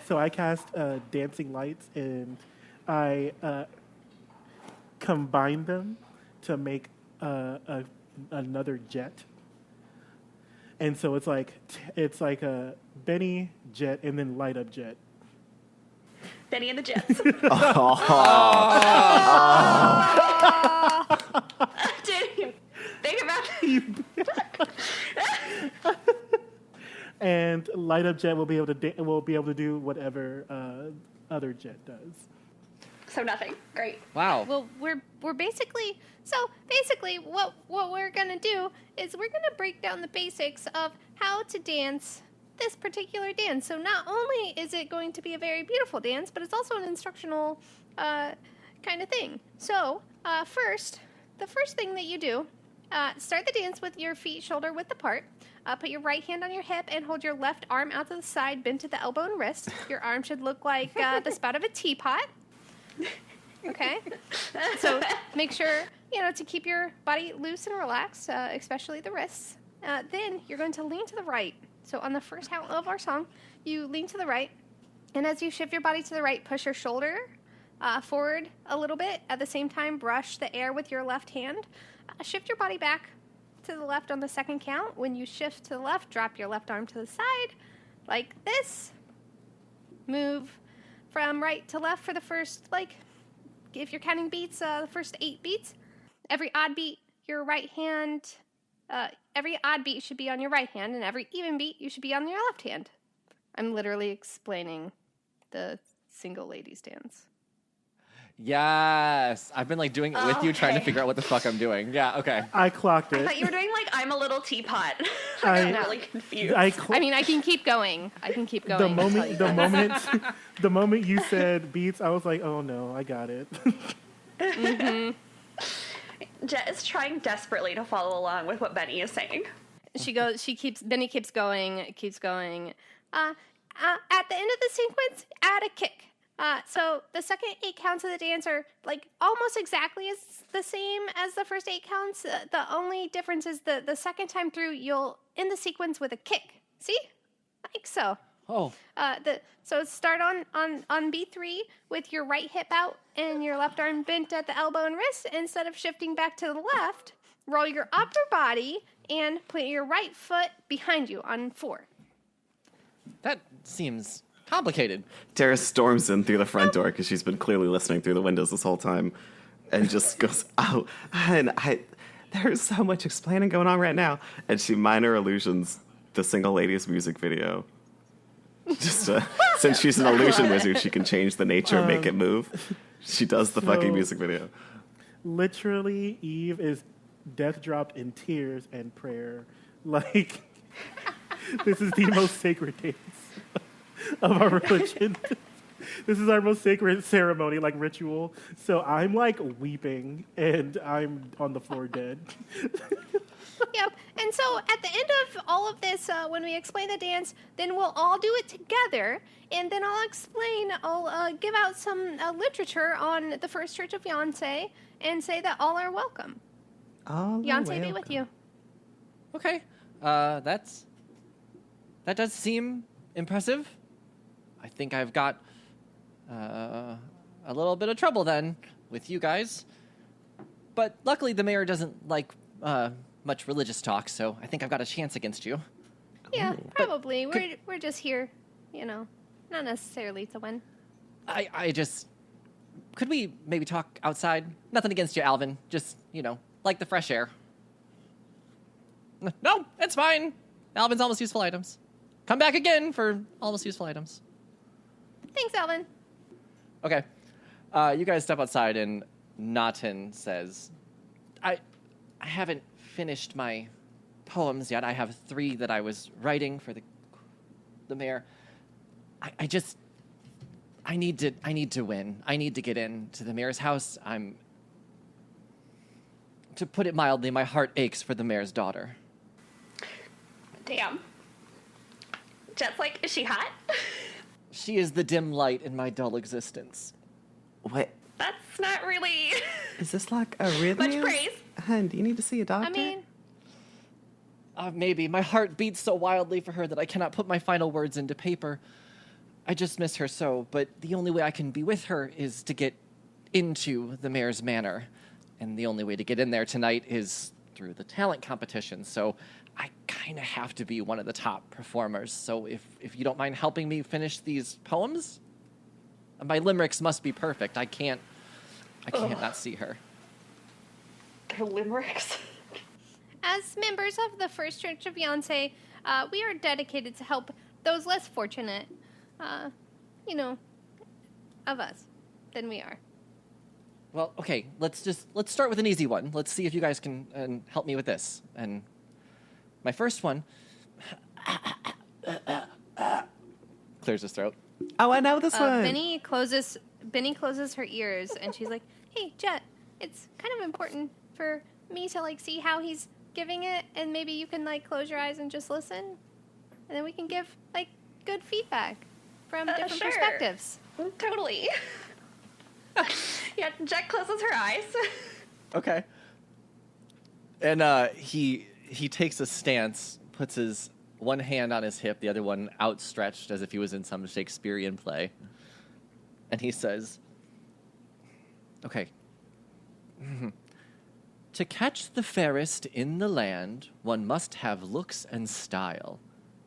So I cast dancing lights, and I combine them to make another jet. And so it's like a Benny Jet and then light up Jet. Benny and the Jets. Didn't think about it. And light up Jet will be able to do whatever other Jet does. So nothing. Great. Wow. Well, we're basically what we're gonna do is we're gonna break down the basics of how to dance this particular dance. So not only is it going to be a very beautiful dance, but it's also an instructional kind of thing. So the first thing that you do, start the dance with your feet shoulder width apart. Put your right hand on your hip and hold your left arm out to the side, bent to the elbow and wrist. Your arm should look like the spout of a teapot. Okay? So make sure, to keep your body loose and relaxed, especially the wrists. Then you're going to lean to the right. So on the first count of our song, you lean to the right. And as you shift your body to the right, push your shoulder forward a little bit. At the same time, brush the air with your left hand. Shift your body back to the left on the second count. When you shift to the left, drop your left arm to the side like this. Move from right to left for the first, if you're counting beats, the first 8 beats. Every odd beat, your right hand, every odd beat should be on your right hand, and every even beat, you should be on your left hand. I'm literally explaining the single ladies dance. Yes. I've been doing it with you, trying to figure out what the fuck I'm doing. Yeah, okay. I clocked it. I thought you were doing I'm a little teapot. I got really confused. I can keep going. The moment you said beats, I was like, oh no, I got it. Mm-hmm. Jet is trying desperately to follow along with what Benny is saying. Benny keeps going. At the end of the sequence, add a kick. So the second 8 counts of the dance are like almost exactly as the same as the first 8 counts. The only difference is the second time through you'll end the sequence with a kick. See? Like so. Oh, So start on B3 with your right hip out and your left arm bent at the elbow and wrist. Instead of shifting back to the left, roll your upper body and put your right foot behind you on 4. that seems complicated. Tara storms in through the front door because she's been clearly listening through the windows this whole time, and just goes, "Oh, and there's so much explaining going on right now." And she minor illusions the single ladies music video. Just since she's an illusion wizard, she can change the nature and make it move. She does the fucking So- music video. Literally, Eve is death dropped in tears and prayer. Like, this is the most sacred dance of our religion. This is our most sacred ceremony, like ritual. So I'm like weeping and I'm on the floor dead. Yep. And so at the end of all of this, when we explain the dance, then we'll all do it together. And then I'll give out some literature on the First Church of Yonsei and say that all are welcome. Oh, Yonsei be with you. Okay, that does seem impressive. I think I've got a little bit of trouble then with you guys. But luckily the mayor doesn't like much religious talk, so I think I've got a chance against you. Yeah, probably. We're just here, not necessarily to win. I just... Could we maybe talk outside? Nothing against you, Alvin. Just, like the fresh air. No, it's fine. Alvin's almost useful items. Come back again for almost useful items. Thanks, Alvin. Okay. You guys step outside and Naten says, I haven't finished my poems yet. I have 3 that I was writing for the mayor. I need to win. I need to get into the mayor's house. To put it mildly, my heart aches for the mayor's daughter. Damn. Jet's like, is she hot? She is the dim light in my dull existence. What? That's not really Is this like a rhythm? much praise. Hun, do you need to see a doctor? I mean, Maybe. My heart beats so wildly for her that I cannot put my final words into paper. I just miss her so, but the only way I can be with her is to get into the mayor's manor. And the only way to get in there tonight is through the talent competition, so I kind of have to be one of the top performers. So if you don't mind helping me finish these poems, my limericks must be perfect. I can't not see her. Her limericks. as members of the First Church of Yonsei, we are dedicated to help those less fortunate, of us than we are. Well, okay, let's start with an easy one. Let's see if you guys can help me with this. And my first one clears his throat. Oh, I know this one. Benny closes her ears and she's like, "Hey, Jet, it's kind of important for me to see how he's giving it, and maybe you can close your eyes and just listen, and then we can give good feedback from different Sure. perspectives." Totally. Yeah, Jet closes her eyes. Okay. And he takes a stance, puts his one hand on his hip, the other one outstretched as if he was in some Shakespearean play. And he says, okay. To catch the fairest in the land, one must have looks and style.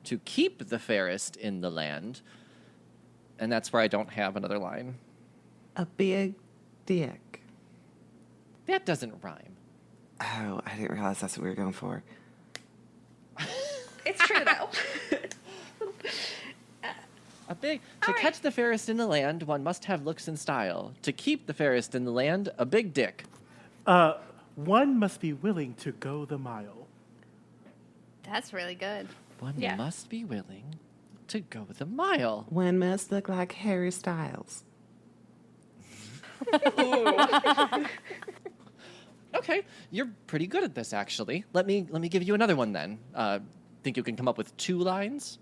To keep the fairest in the land, and that's where I don't have another line. A big dick. That doesn't rhyme. Oh, I didn't realize that's what we were going for. It's true, though. To catch the fairest in the land, one must have looks and style. To keep the fairest in the land, a big dick. One must be willing to go the mile. That's really good. One Yeah. must be willing to go the mile. One must look like Harry Styles. Okay, you're pretty good at this, actually. Let me give you another one then. Think you can come up with 2 lines?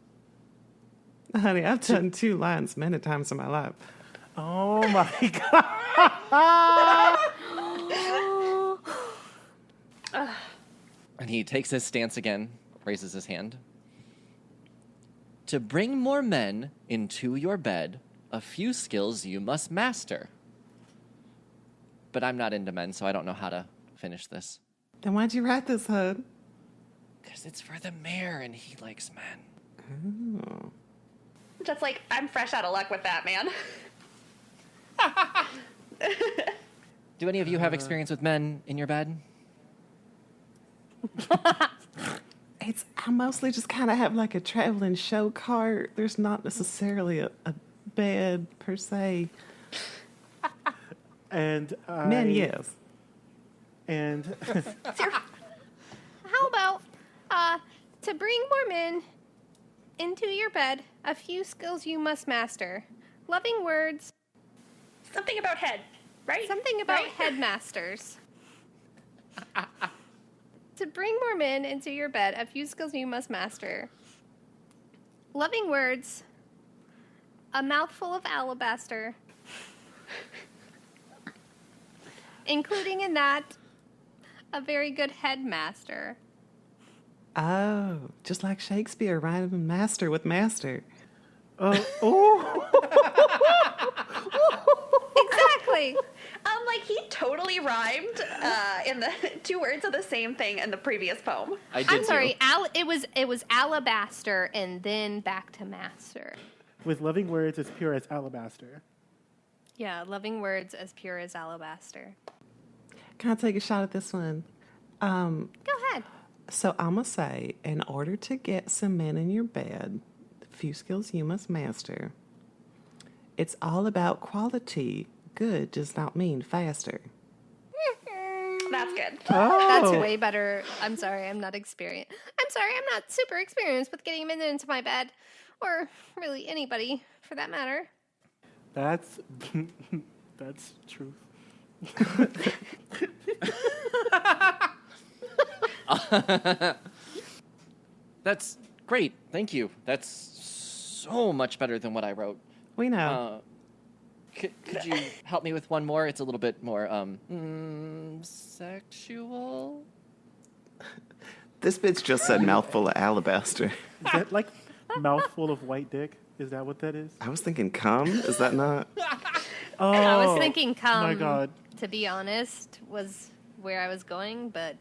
Honey, I've done 2 lines many times in my life. Oh my god. And he takes his stance again, raises his hand. To bring more men into your bed, a few skills you must master. But I'm not into men, so I don't know how to finish this. Then why'd you write this, Hud? Because it's for the mayor, and he likes men. Oh. Just like, I'm fresh out of luck with that, man. Do any of you have experience with men in your bed? I mostly just kind of have like a traveling show cart. There's not necessarily a bed per se. And Men, yes. And How about to bring more men into your bed, a few skills you must master. Loving words. Something about head, right? Something about Right? headmasters. To bring more men into your bed, a few skills you must master. Loving words. A mouthful of alabaster. Including in that, a very good headmaster. Oh, just like Shakespeare, rhyming master with master. oh, Exactly. Like he totally rhymed in the two words of the same thing in the previous poem. I did I'm sorry. too. It was alabaster and then back to master. with loving words as pure as alabaster. Yeah, loving words as pure as alabaster. Can I take a shot at this one? Go ahead. So I'm going to say, in order to get some men in your bed, a few skills you must master. It's all about quality. Good does not mean faster. That's good. That's way better. I'm sorry, I'm not experienced. I'm sorry, I'm not super experienced with getting men into my bed, or really anybody for that matter. That's truth. That's great. Thank you. That's so much better than what I wrote. We know. Could you help me with one more? It's a little bit more sexual. This bitch just said mouthful of alabaster. Is that like mouthful of white dick? Is that what that is? I was thinking cum. Is that not? Oh, I was thinking my God. to be honest, was where I was going, but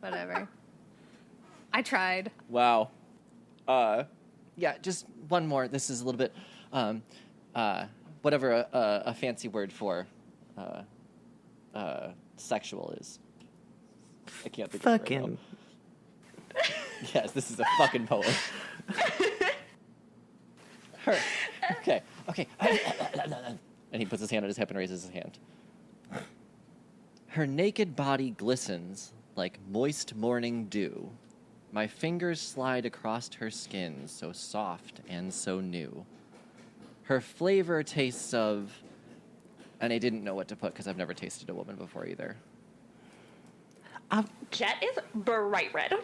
whatever. I tried. Wow. Yeah, just one more. This is a little bit whatever a fancy word for sexual is. I can't think of it right Fucking. now. Yes, this is a fucking poem. Her. Okay. And he puts his hand on his hip and raises his hand. Her naked body glistens like moist morning dew. My fingers slide across her skin, so soft and so new. Her flavor tastes of... And I didn't know what to put because I've never tasted a woman before either. Jet is bright red.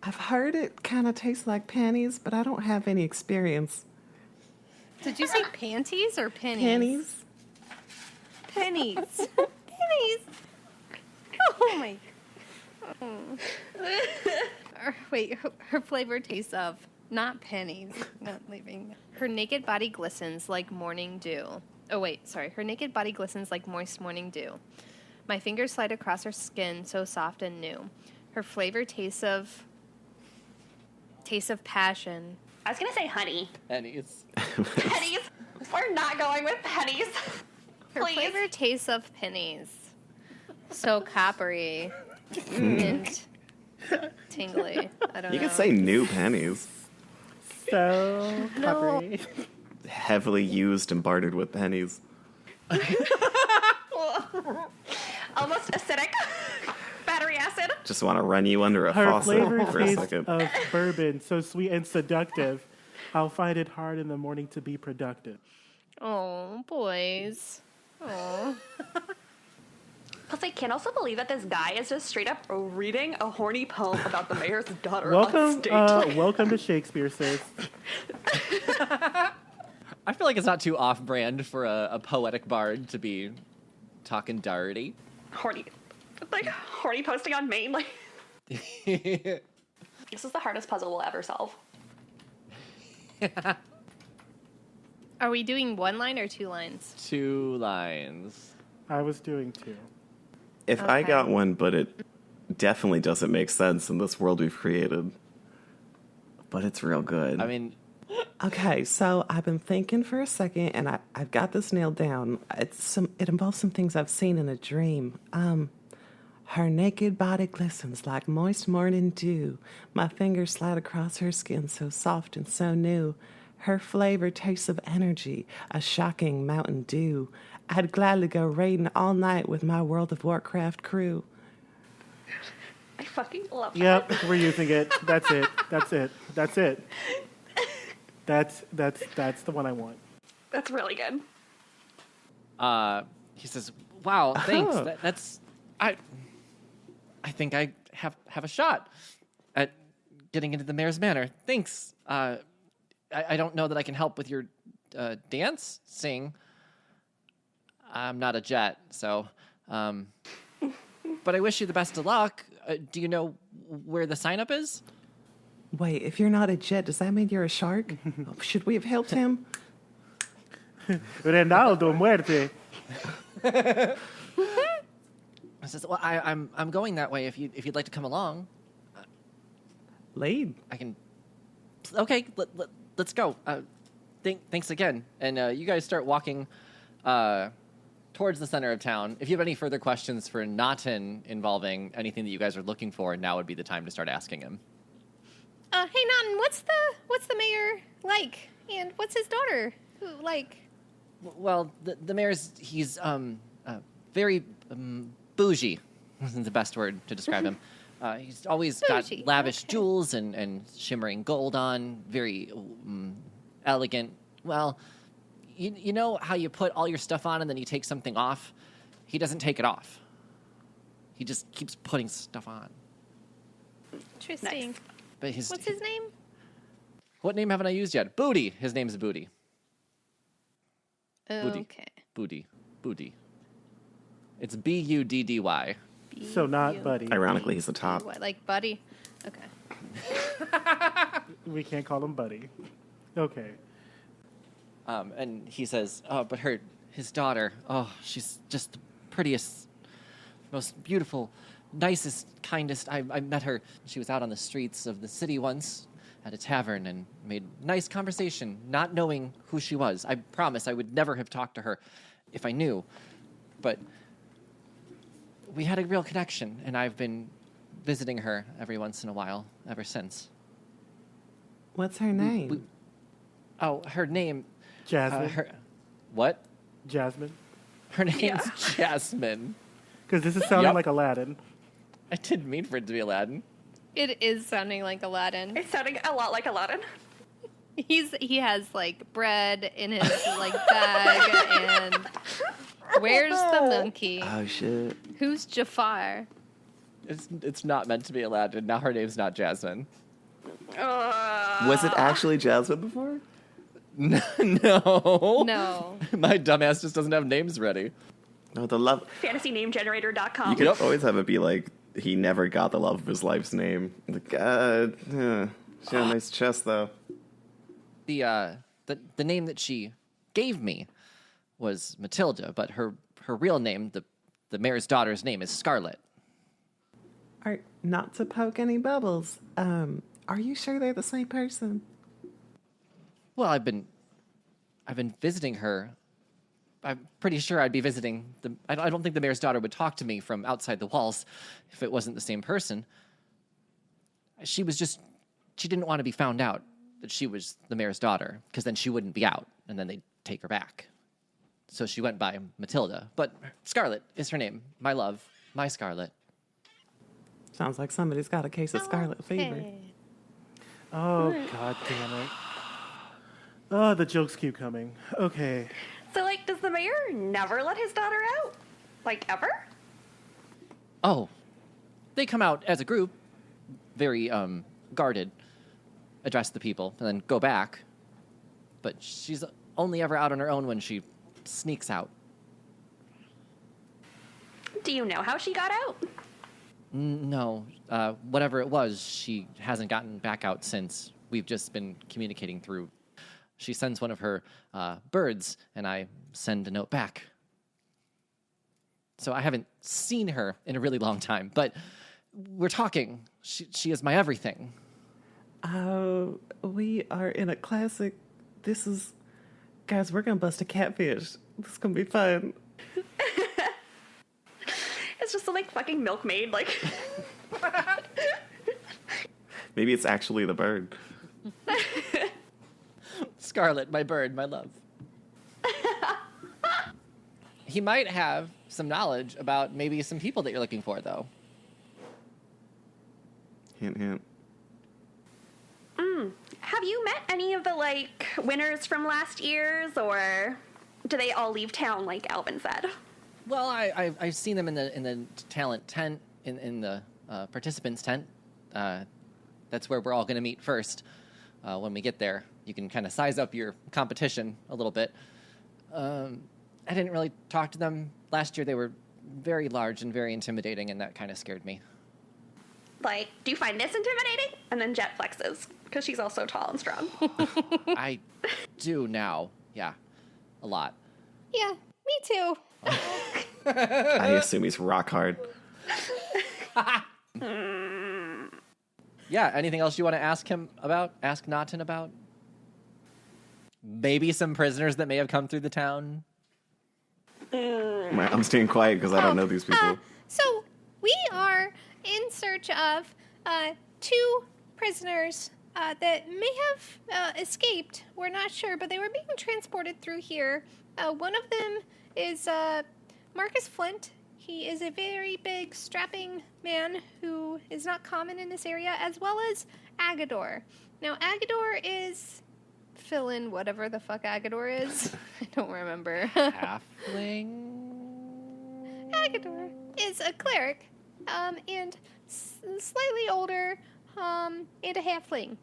I've heard it kind of tastes like panties, but I don't have any experience. Did you say panties or pennies? Panties? Pennies. Pennies. Oh my. Wait, her flavor tastes of, not pennies. Not leaving. Her naked body glistens like morning dew. Oh wait, sorry. Her naked body glistens like moist morning dew. My fingers slide across her skin, so soft and new. Her flavor tastes of passion. I was gonna say honey. Pennies. Pennies. We're not going with pennies. Her Please. flavor tastes of pennies. So coppery and tingly. I don't know. You could say new pennies. So coppery. Heavily used and bartered with pennies. Almost acidic. Battery acid. Just want to run you under a Her faucet flavor for a tastes second. of bourbon, so sweet and seductive. I'll find it hard in the morning to be productive. Oh, boys. Oh. Plus, I can't also believe that this guy is just straight up reading a horny poem about the mayor's daughter on Welcome, stage. welcome to Shakespeare, sis. I feel like it's not too off-brand for a poetic bard to be talking dirty. Horny posting on Maine. Like, this is the hardest puzzle we'll ever solve. Are we doing 1 line or 2 lines? 2 lines. I was doing 2. If I Okay. got one, but it definitely doesn't make sense in this world we've created. But it's real good. I mean, Okay, so I've been thinking for a second, and I've got this nailed down. It involves some things I've seen in a dream. Her naked body glistens like moist morning dew. My fingers slide across her skin so soft and so new. Her flavor tastes of energy, a shocking Mountain Dew. I'd gladly go raiding all night with my World of Warcraft crew. I fucking love that. Yep, we're using it. That's it. That's it. That's it. That's the one I want. That's really good. he says, "Wow, thanks. Oh. That's I think I have a shot at getting into the mayor's manor. Thanks. I don't know that I can help with your dance, sing. I'm not a jet, so. But I wish you the best of luck. Do you know where the sign up is?" Wait, if you're not a jet, does that mean you're a shark? Should we have helped him? Ronaldo muerte. I says, "Well, I'm going that way. If you'd like to come along, Lead. I can." Okay, let's go. Thanks again. And you guys start walking towards the center of town. If you have any further questions for Naughton involving anything that you guys are looking for, now would be the time to start asking him. Hey, Naughton, what's the mayor like? And what's his daughter like? Well, the mayor's he's very bougie. Isn't the best word to describe him. He's always Bougie, got lavish okay. jewels and shimmering gold on. Very elegant. Well, you know how you put all your stuff on and then you take something off? He doesn't take it off. He just keeps putting stuff on. Interesting. Nice. But What's his name? What name haven't I used yet? Booty. His name's Booty. Booty. Okay. Booty. Booty. It's Buddy. So not Buddy. Ironically, he's the top. What, like Buddy? Okay. We can't call him Buddy. Okay. And he says, "Oh, but his daughter, she's just the prettiest, most beautiful, nicest, kindest. I met her. She was out on the streets of the city once at a tavern and made nice conversation, not knowing who she was. I promise I would never have talked to her if I knew. But we had a real connection, and I've been visiting her every once in a while ever since." What's her name? Her name... Jasmine. What? Jasmine. Her name's Jasmine. Because this is sounding Yep. like Aladdin. I didn't mean for it to be Aladdin. It is sounding like Aladdin. It's sounding a lot like Aladdin. He has like bread in his like bag, and where's the monkey? Oh, shit. Who's Jafar? It's not meant to be Aladdin. Now her name's not Jasmine. Was it actually Jasmine before? No. No. My dumbass just doesn't have names ready. No, the love. FantasyNameGenerator.com. You could always have it be like he never got the love of his life's name. Like, she had a nice chest though. The name that she gave me was Matilda, but her real name, the mayor's daughter's name, is Scarlet. Not to poke any bubbles. Are you sure they're the same person? Well, I've been visiting her. I'm pretty sure I'd be visiting the. I don't think the mayor's daughter would talk to me from outside the walls if it wasn't the same person. She didn't want to be found out that she was the mayor's daughter, because then she wouldn't be out, and then they'd take her back. So she went by Matilda, but Scarlet is her name. My love, my Scarlet. Sounds like somebody's got a case of scarlet fever. Okay. Oh, god damn it. Oh, the jokes keep coming. Okay. So, like, does the mayor never let his daughter out? Like, ever? Oh, they come out as a group, very guarded, address the people, and then go back. But she's only ever out on her own when she sneaks out. Do you know how she got out? No, whatever it was, she hasn't gotten back out since. We've just been communicating through. She sends one of her birds, and I send a note back. So I haven't seen her in a really long time, but we're talking. She is my everything. We are in a classic. Guys, we're gonna bust a catfish. This is gonna be fun. It's just some like fucking milkmaid, like. Maybe it's actually the bird. Scarlet, my bird, my love. He might have some knowledge about maybe some people that you're looking for, though. Hint, hint. Have you met any of the like winners from last year's, or do they all leave town like Alvin said? Well, I've seen them in the talent tent, in the participants tent. That's where we're all going to meet first. When we get there, you can kind of size up your competition a little bit. I didn't really talk to them last year. They were very large and very intimidating, and that kind of scared me. Like, do you find this intimidating? And then Jet flexes because she's also tall and strong. I do now. Yeah, a lot. Yeah, me too. I assume he's rock hard. Yeah, anything else you want to ask him about? Ask Naughton about? Maybe some prisoners that may have come through the town? I'm staying quiet because I don't know these people. So we are in search of 2 prisoners that may have escaped. We're not sure, but they were being transported through here. One of them is Marcus Flint. He is a very big, strapping man who is not common in this area, as well as Agador. Now, Agador is... fill in whatever the fuck Agador is. I don't remember. Halfling? Agador is a cleric, and slightly older, and a halfling.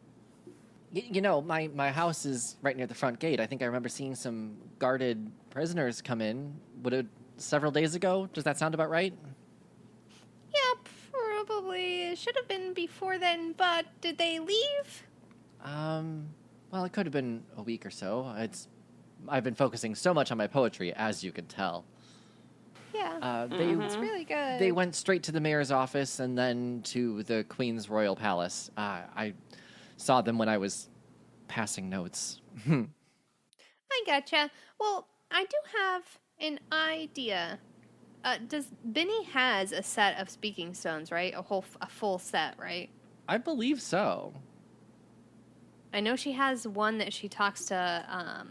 You know, my house is right near the front gate. I think I remember seeing some guarded prisoners come in. Several days ago? Does that sound about right? Yeah, probably. It should have been before then, but did they leave? Well, it could have been a week or so. I've been focusing so much on my poetry, as you can tell. Yeah, it's really good. They went straight to the mayor's office and then to the Queen's Royal Palace. I saw them when I was passing notes. I gotcha. Well, I do have an idea. Benny has a set of speaking stones, right? A full set, right? I believe so. I know she has one that she talks to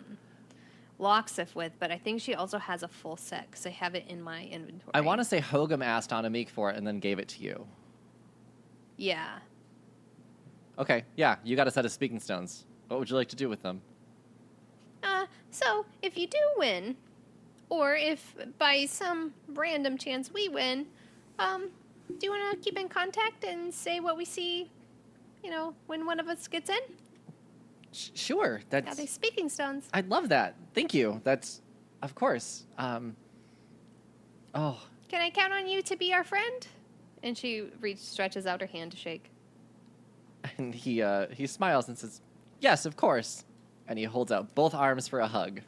Locksif with, but I think she also has a full set because I have it in my inventory. I want to say Hogum asked Anamik for it and then gave it to you. Yeah. Okay, yeah, you got a set of speaking stones. What would you like to do with them? So if you do win, or if by some random chance we win, do you want to keep in contact and say what we see, when one of us gets in? Sure. Now they're speaking stones. I'd love that. Thank you. That's, of course. Can I count on you to be our friend? And she stretches out her hand to shake. And he smiles and says, "Yes, of course." And he holds out both arms for a hug.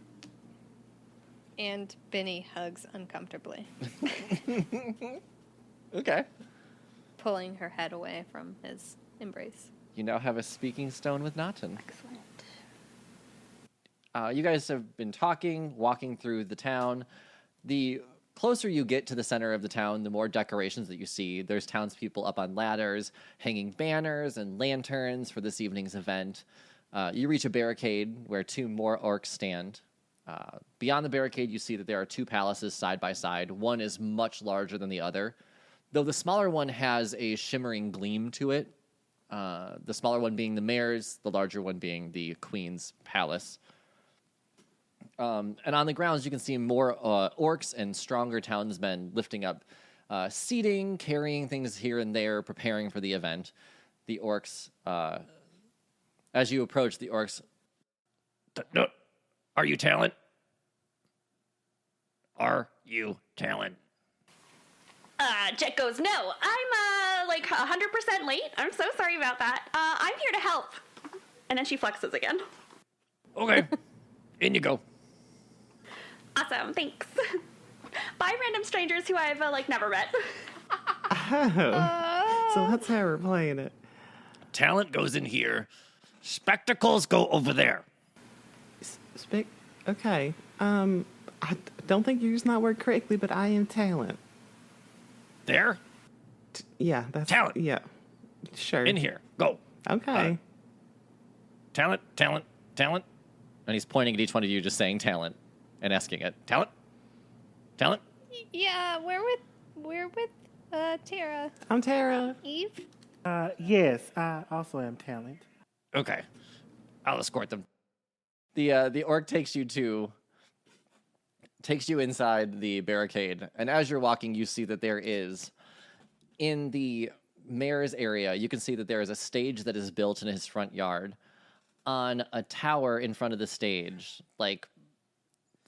And Benny hugs uncomfortably, Okay. pulling her head away from his embrace. You now have a speaking stone with Naughton. Excellent. You guys have been talking, walking through the town. The closer you get to the center of the town, the more decorations that you see. There's townspeople up on ladders, hanging banners and lanterns for this evening's event. You reach a barricade where 2 more orcs stand. Beyond the barricade, you see that there are 2 palaces side by side. One is much larger than the other, though the smaller one has a shimmering gleam to it. The smaller one being the mayor's, the larger one being the queen's palace. And on the grounds, you can see more orcs and stronger townsmen lifting up seating, carrying things here and there, preparing for the event. The orcs, as you approach, the orcs... Are you talent? Are you talent? Jet goes, no, I'm like 100% late. I'm so sorry about that. I'm here to help. And then she flexes again. Okay. In you go. Awesome, thanks. Bye, random strangers who I've like never met. Oh. So that's how we're playing it. Talent goes in here. Spectacles go over there. Okay. I don't think you used that word correctly, but I am talent. There? Yeah, that's Talent. Yeah, sure. In here. Go. Okay. Talent, talent, talent. And he's pointing at each one of you, just saying talent and asking it. Talent? Talent? Yeah, we're with Tara. I'm Tara. Eve? Yes, I also am talent. Okay. I'll escort them. The orc takes you inside the barricade, and as you're walking, you see that there is, in the mayor's area, you can see that there is a stage that is built in his front yard. On a tower in front of the stage, like,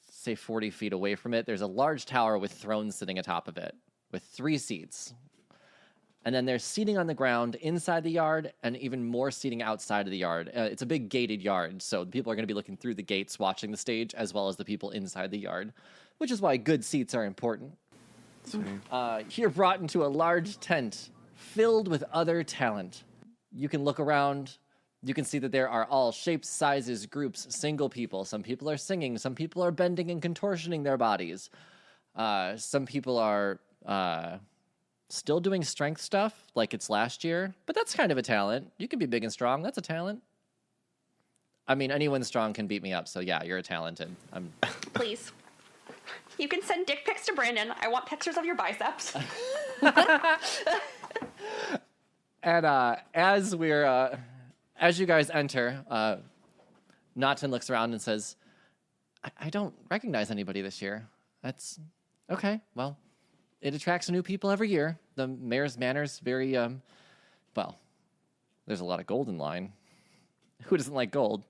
say 40 feet away from it, there's a large tower with thrones sitting atop of it, with 3 seats. And then there's seating on the ground inside the yard, and even more seating outside of the yard. It's a big gated yard, so people are going to be looking through the gates watching the stage, as well as the people inside the yard, which is why good seats are important. You're brought into a large tent filled with other talent. You can look around. You can see that there are all shapes, sizes, groups, single people. Some people are singing. Some people are bending and contortioning their bodies. Some people are still doing strength stuff like it's last year, but that's kind of a talent. You can be big and strong. That's a talent. I mean, anyone strong can beat me up, so yeah, you're a talented. Please. You can send dick pics to Brandon. I want pictures of your biceps. And as you guys enter, Naughton looks around and says, I don't recognize anybody this year. That's okay. Well, it attracts new people every year. The mayor's manor's very, well, there's a lot of gold in line. Who doesn't like gold?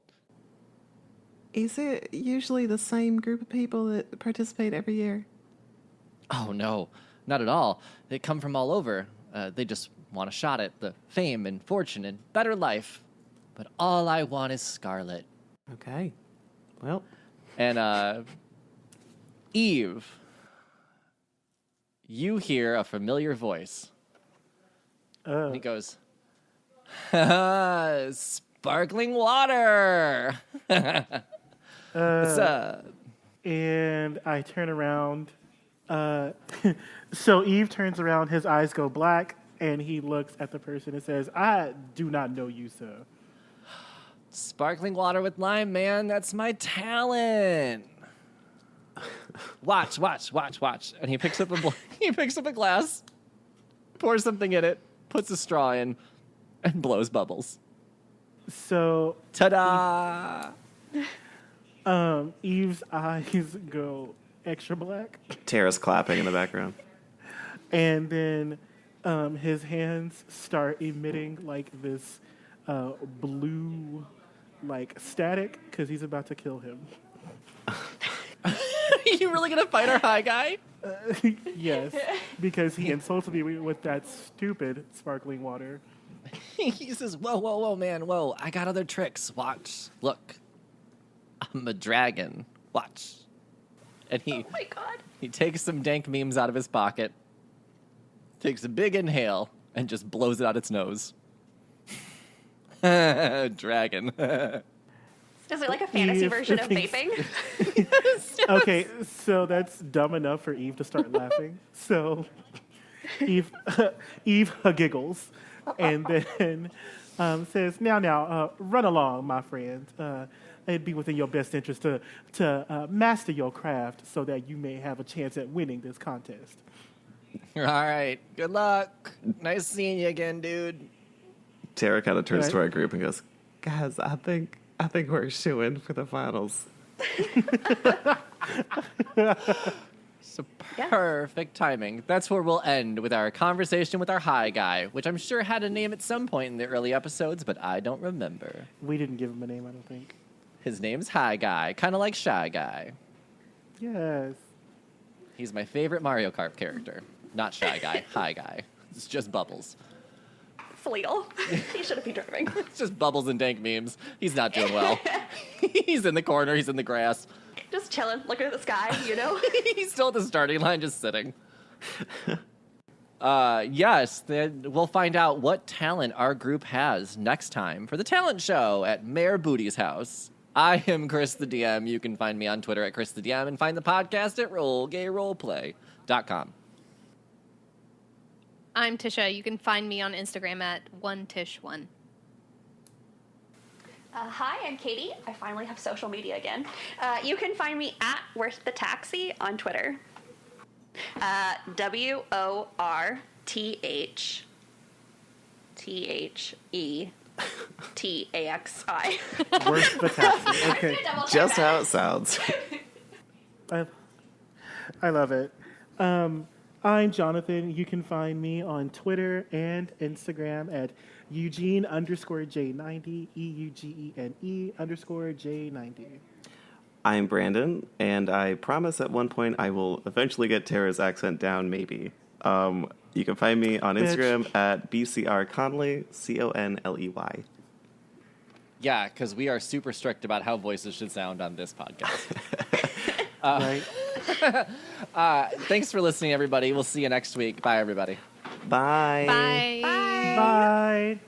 Is it usually the same group of people that participate every year? Oh, no, not at all. They come from all over. They just want a shot at the fame and fortune and better life. But all I want is Scarlet. Okay. Well. And, Eve, you hear a familiar voice. And he goes, sparkling water. What's up? And I turn around. So Eve turns around, his eyes go black, and he looks at the person and says, I do not know you, sir. Sparkling water with lime, man. That's my talent. Watch. And he picks up a glass, pours something in it, puts a straw in, and blows bubbles. So Ta-da! Eve's eyes go extra black. Tara's clapping in the background. And then his hands start emitting like this blue like static because he's about to kill him. You really gonna fight our high guy? Yes, because he insulted me with that stupid sparkling water. He says, whoa, man, whoa. I got other tricks. Watch. Look. I'm a dragon. Watch. And Oh my god. he takes some dank memes out of his pocket, takes a big inhale, and just blows it out its nose. Dragon. Is it like a fantasy Eve version of thinks- vaping? Okay, so that's dumb enough for Eve to start laughing. So Eve giggles and then says, now, run along, my friend. It'd be within your best interest to master your craft so that you may have a chance at winning this contest. All right. Good luck. Nice seeing you again, dude. Tara kind of turns Right. to our group and goes, guys, I think we're shoo-in for the finals. So perfect timing. That's where we'll end with our conversation with our high guy, which I'm sure had a name at some point in the early episodes, but I don't remember. We didn't give him a name, I don't think. His name's Hi Guy, kind of like Shy Guy. Yes. He's my favorite Mario Kart character. Not Shy Guy, Hi Guy. It's just Bubbles. It's legal. He shouldn't be driving. It's just Bubbles and dank memes. He's not doing well. He's in the corner. He's in the grass. Just chilling, looking at the sky, you know? He's still at the starting line, just sitting. Yes, then we'll find out what talent our group has next time for the talent show at Mayor Booty's house. I am Chris the DM. You can find me on Twitter at Chris the DM and find the podcast at rollgayroleplay.com. I'm Tisha. You can find me on Instagram at 1tish1. Hi, I'm Katie. I finally have social media again. You can find me at Worth the Taxi on Twitter. WORTHETAXI. Worth the taxi. Okay. Just how it sounds. I love it. I'm Jonathan. You can find me on Twitter and Instagram at Eugene_J90, EUGENE_J90. I'm Brandon, and I promise at one point I will eventually get Tara's accent down, maybe. You can find me on Instagram at BCRConley, Conley. Yeah, because we are super strict about how voices should sound on this podcast. Right. Thanks for listening, everybody. We'll see you next week. Bye, everybody. Bye. Bye. Bye.